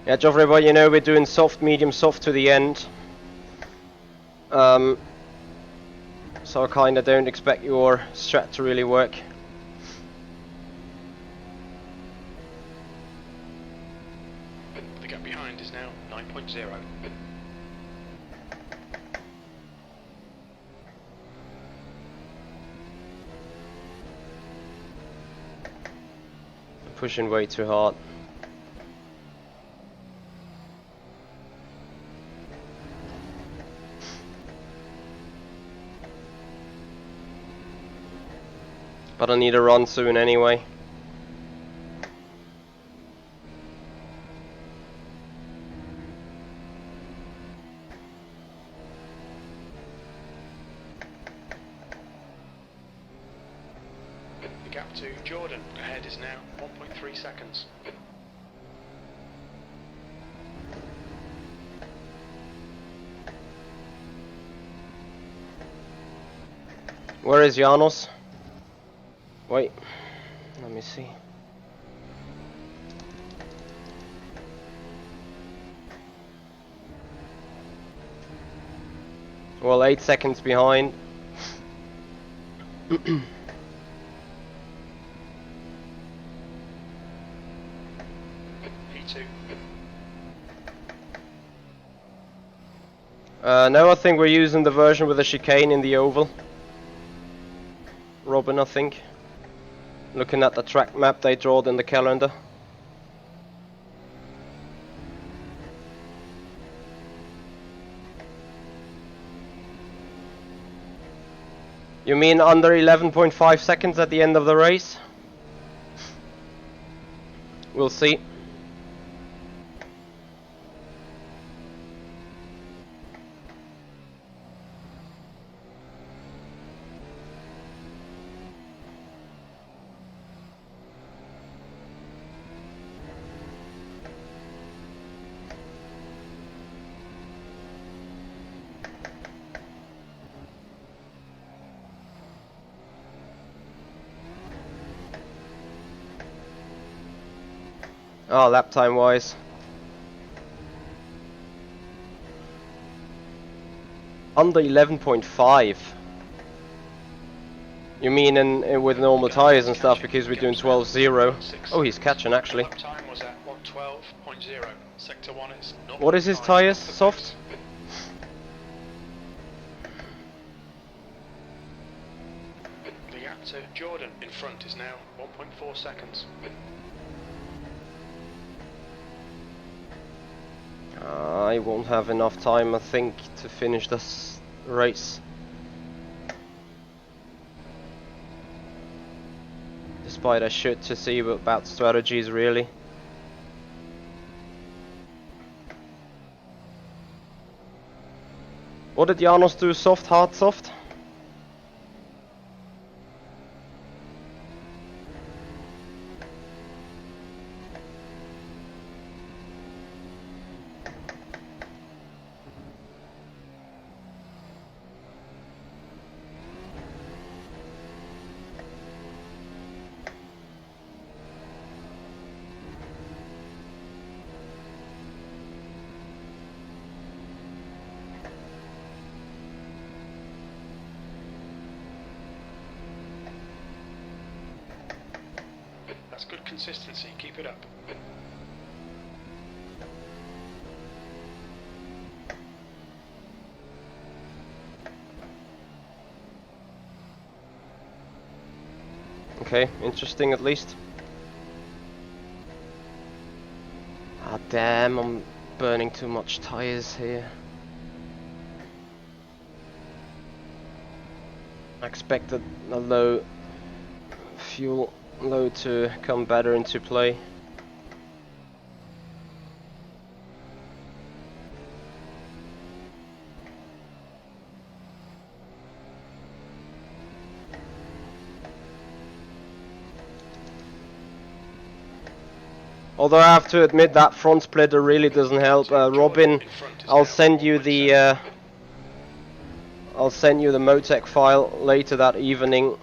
Yeah, Geoffrey, but you know we're doing soft, medium, soft to the end. So I kinda don't expect your strat to really work. The gap behind is now 9.0. Pushing way too hard. But I need a run soon anyway. The gap to Jordan ahead is now 1.3 seconds. Where is Janos? Wait, let me see. Well, 8 seconds behind. P2. No, I think we're using the version with the chicane in the oval. Robin, I think. Looking at the track map they drawed in the calendar. You mean under 11.5 seconds at the end of the race? We'll see. Oh, lap time wise. Under 11.5. You mean in with normal tires and stuff, because we're doing 12.0. Oh, he's catching actually. Lap time was at 112.0. Sector 1 is What is his 0.5 tires? off the Soft? 1.4 seconds. I won't have enough time, I think, to finish this race. Despite I should to see about strategies, really. What did Janos do? Soft, hard, soft? That's good consistency, keep it up. Okay, interesting at least. Ah damn, I'm burning too much tires here. I expected a low fuel load to come better into play. Although I have to admit that front splitter really doesn't help. Robin, I'll send you the Motec file later that evening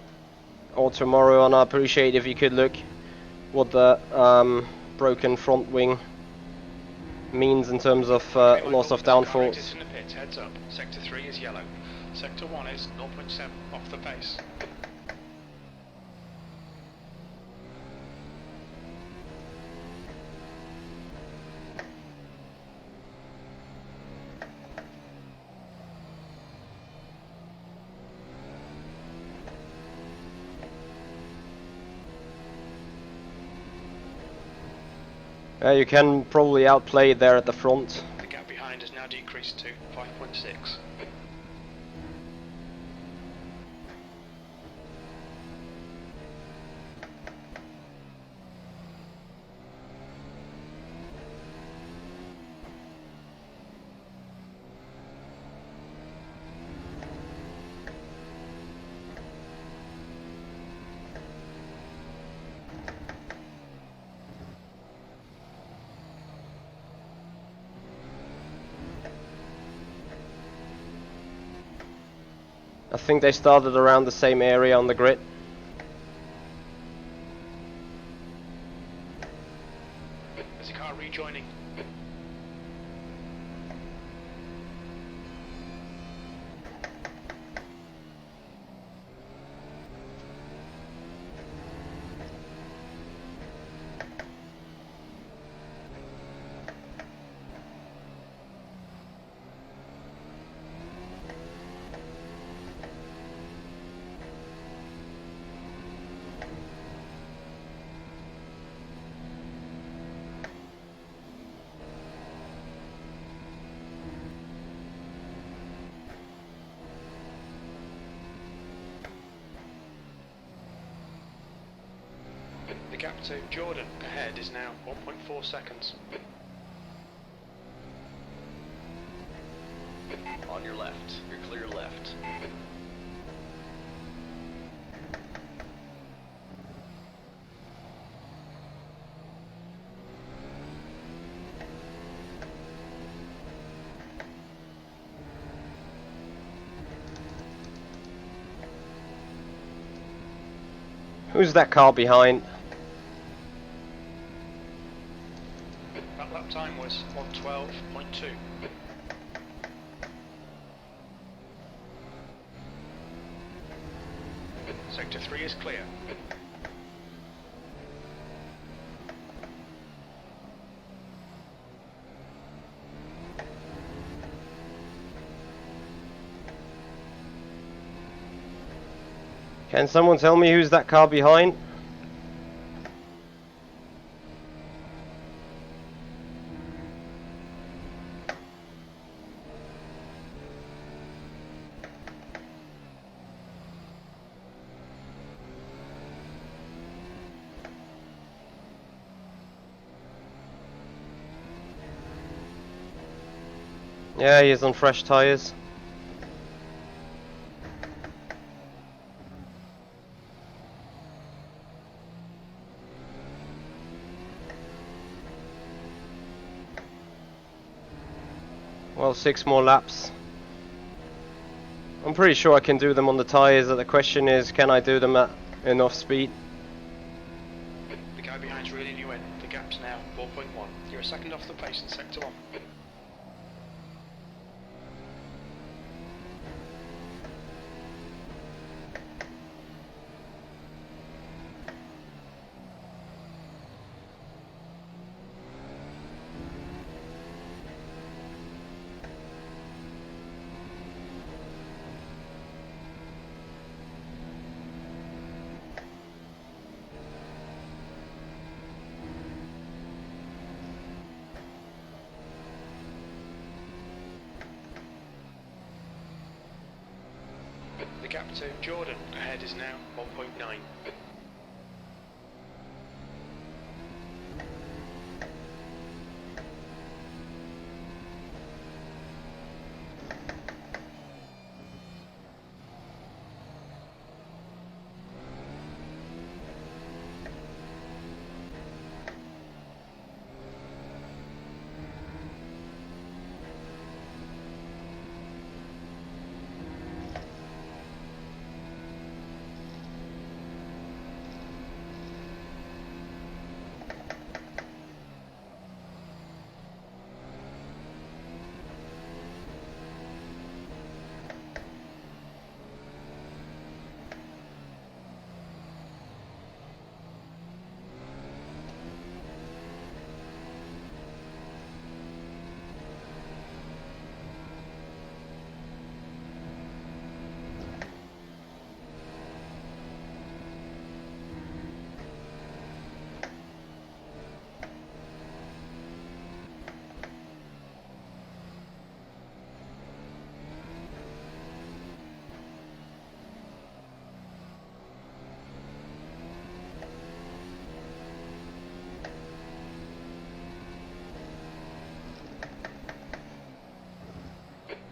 or tomorrow, and I appreciate if you could look what the broken front wing means in terms of loss of downforce. In the pit, heads up. Sector 3 is yellow. Sector 1 is 0.7 off the pace. You can probably outplay it there at the front. The gap behind has now decreased to 5.6. I think they started around the same area on the grid. There's a car rejoining. The gap to Jordan ahead is now 1.4 seconds. On your left. You're clear left. Who's that car behind? That lap time was 1:12.2. Sector 3 is clear. Can someone tell me who's that car behind? Yeah, he's on fresh tyres. Well, 6 more laps. I'm pretty sure I can do them on the tyres. The question is, can I do them at enough speed? The guy behind's reeling you in. The gap's now 4.1. You're a second off the pace in sector 1. The gap to Jordan ahead is now 1.9.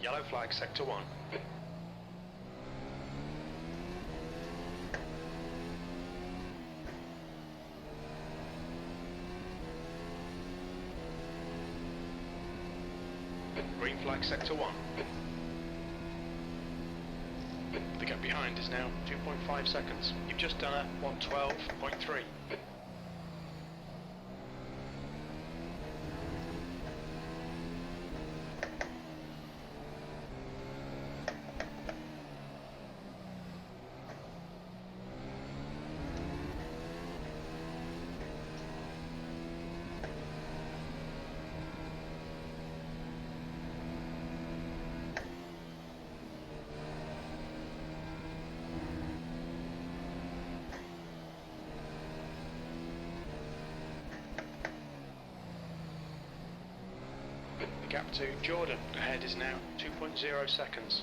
Yellow flag sector 1. Green flag sector 1. The gap behind is now 2.5 seconds. You've just done a 1:12.3. The gap to Jordan ahead is now 2.0 seconds.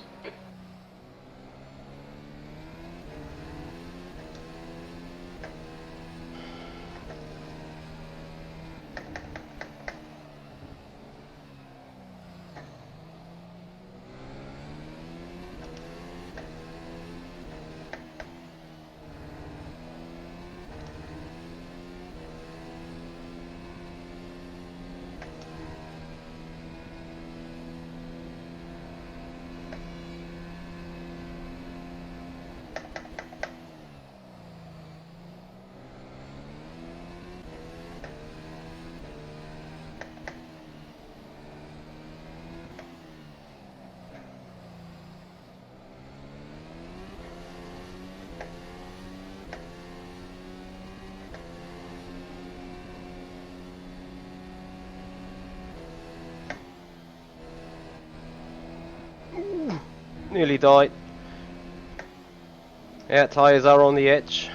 Nearly died. Yeah, tyres are on the edge.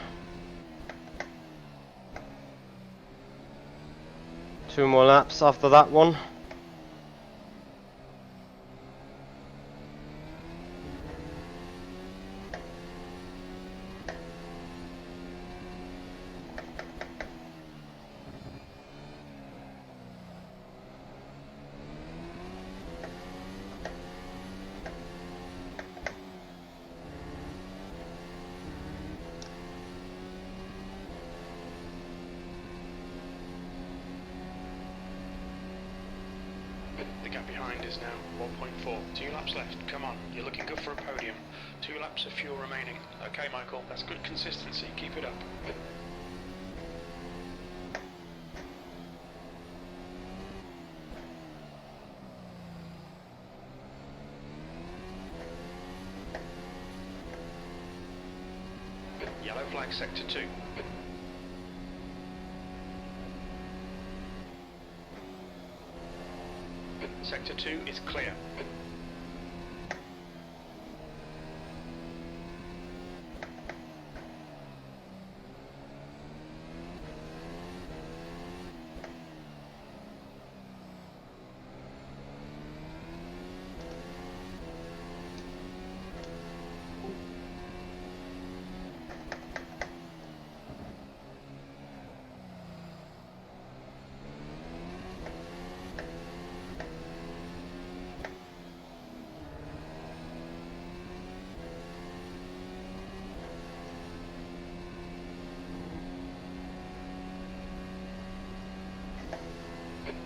2 more laps after that one. gap behind is now 1.4. 2 laps left. Come on, you're looking good for a podium. 2 laps of fuel remaining. Okay, Michael, that's good consistency. Keep it up. Yellow flag sector 2. Sector 2 is clear.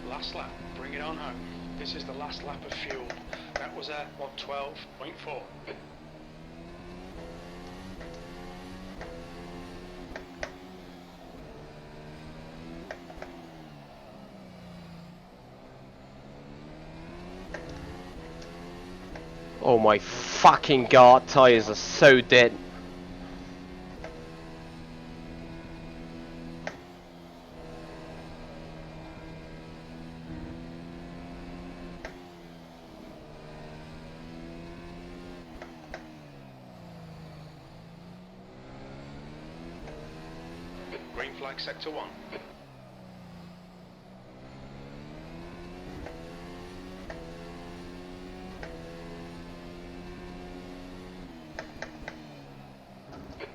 Last lap, bring it on home. This is the last lap of fuel. That was a 112.4. Oh my fucking god, tires are so dead. Green flag sector 1.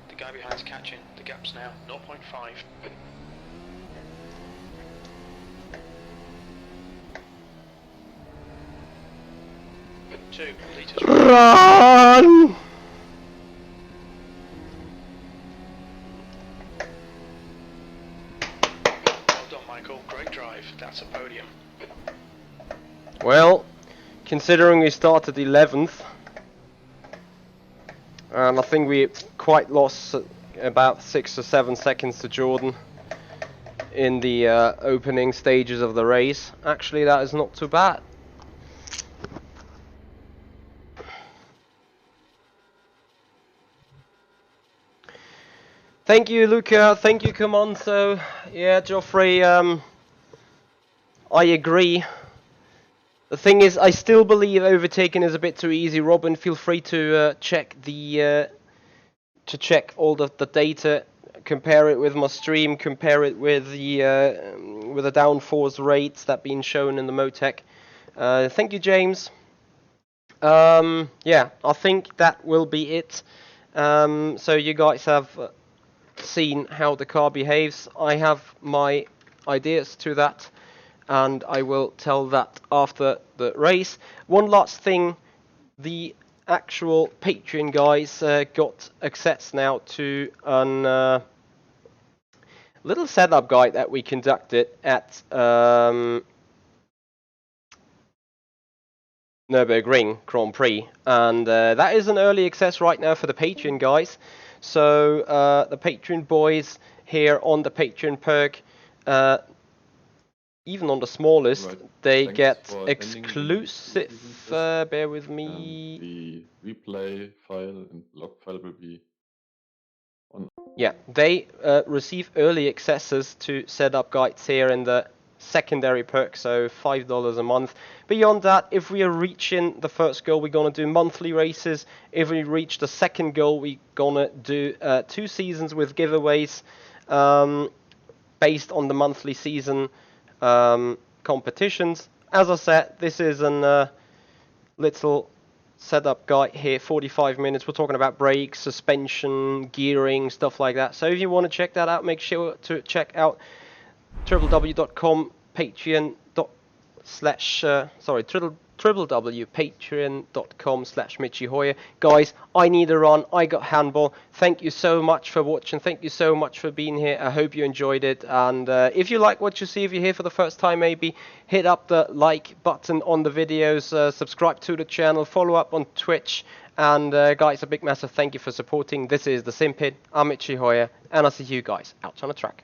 The guy behind's catching. The gap's now 0.5. Two litres. Run! Well done, Michael. Great drive. That's a podium. Well, considering we started 11th, and I think we quite lost about 6 or 7 seconds to Jordan in the opening stages of the race. Actually, that is not too bad. Thank you, Luca. Thank you, Comanzo. Yeah, Joffrey, I agree. The thing is, I still believe overtaking is a bit too easy. Robin, feel free to check all the data, compare it with my stream, compare it with the downforce rates that been shown in the Motec. Thank you, James. Yeah, I think that will be it. So you guys have seen how the car behaves. I have my ideas to that, and I will tell that after the race. One last thing, the actual Patreon guys got access now to a little setup guide that we conducted at Nürburgring Grand Prix, and that is an early access right now for the Patreon guys. So the Patreon boys here on the Patreon perk, even on the smallest, Right. they Thanks get for attending the exclusive. preseason test. Bear with me. The replay file and log file will be on. Yeah, they receive early accesses to setup guides here in the secondary perk, so $5 a month. Beyond that, if we are reaching the first goal, we're gonna do monthly races. If we reach the second goal, we're gonna do 2 seasons with giveaways based on the monthly season competitions. As I said, this is a little setup guide here, 45 minutes. We're talking about brakes, suspension, gearing, stuff like that. So if you want to check that out, make sure to check out www.patreon.com/, www.patreon.com/Michi. Guys, I need a run. I got handball. Thank you so much for watching. Thank you so much for being here. I hope you enjoyed it. And if you like what you see, if you're here for the first time, maybe hit up the like button on the videos, subscribe to the channel, follow up on Twitch. And guys, a big massive thank you for supporting. This is the Sim Pit. I'm Michi, and I'll see you guys out on the track.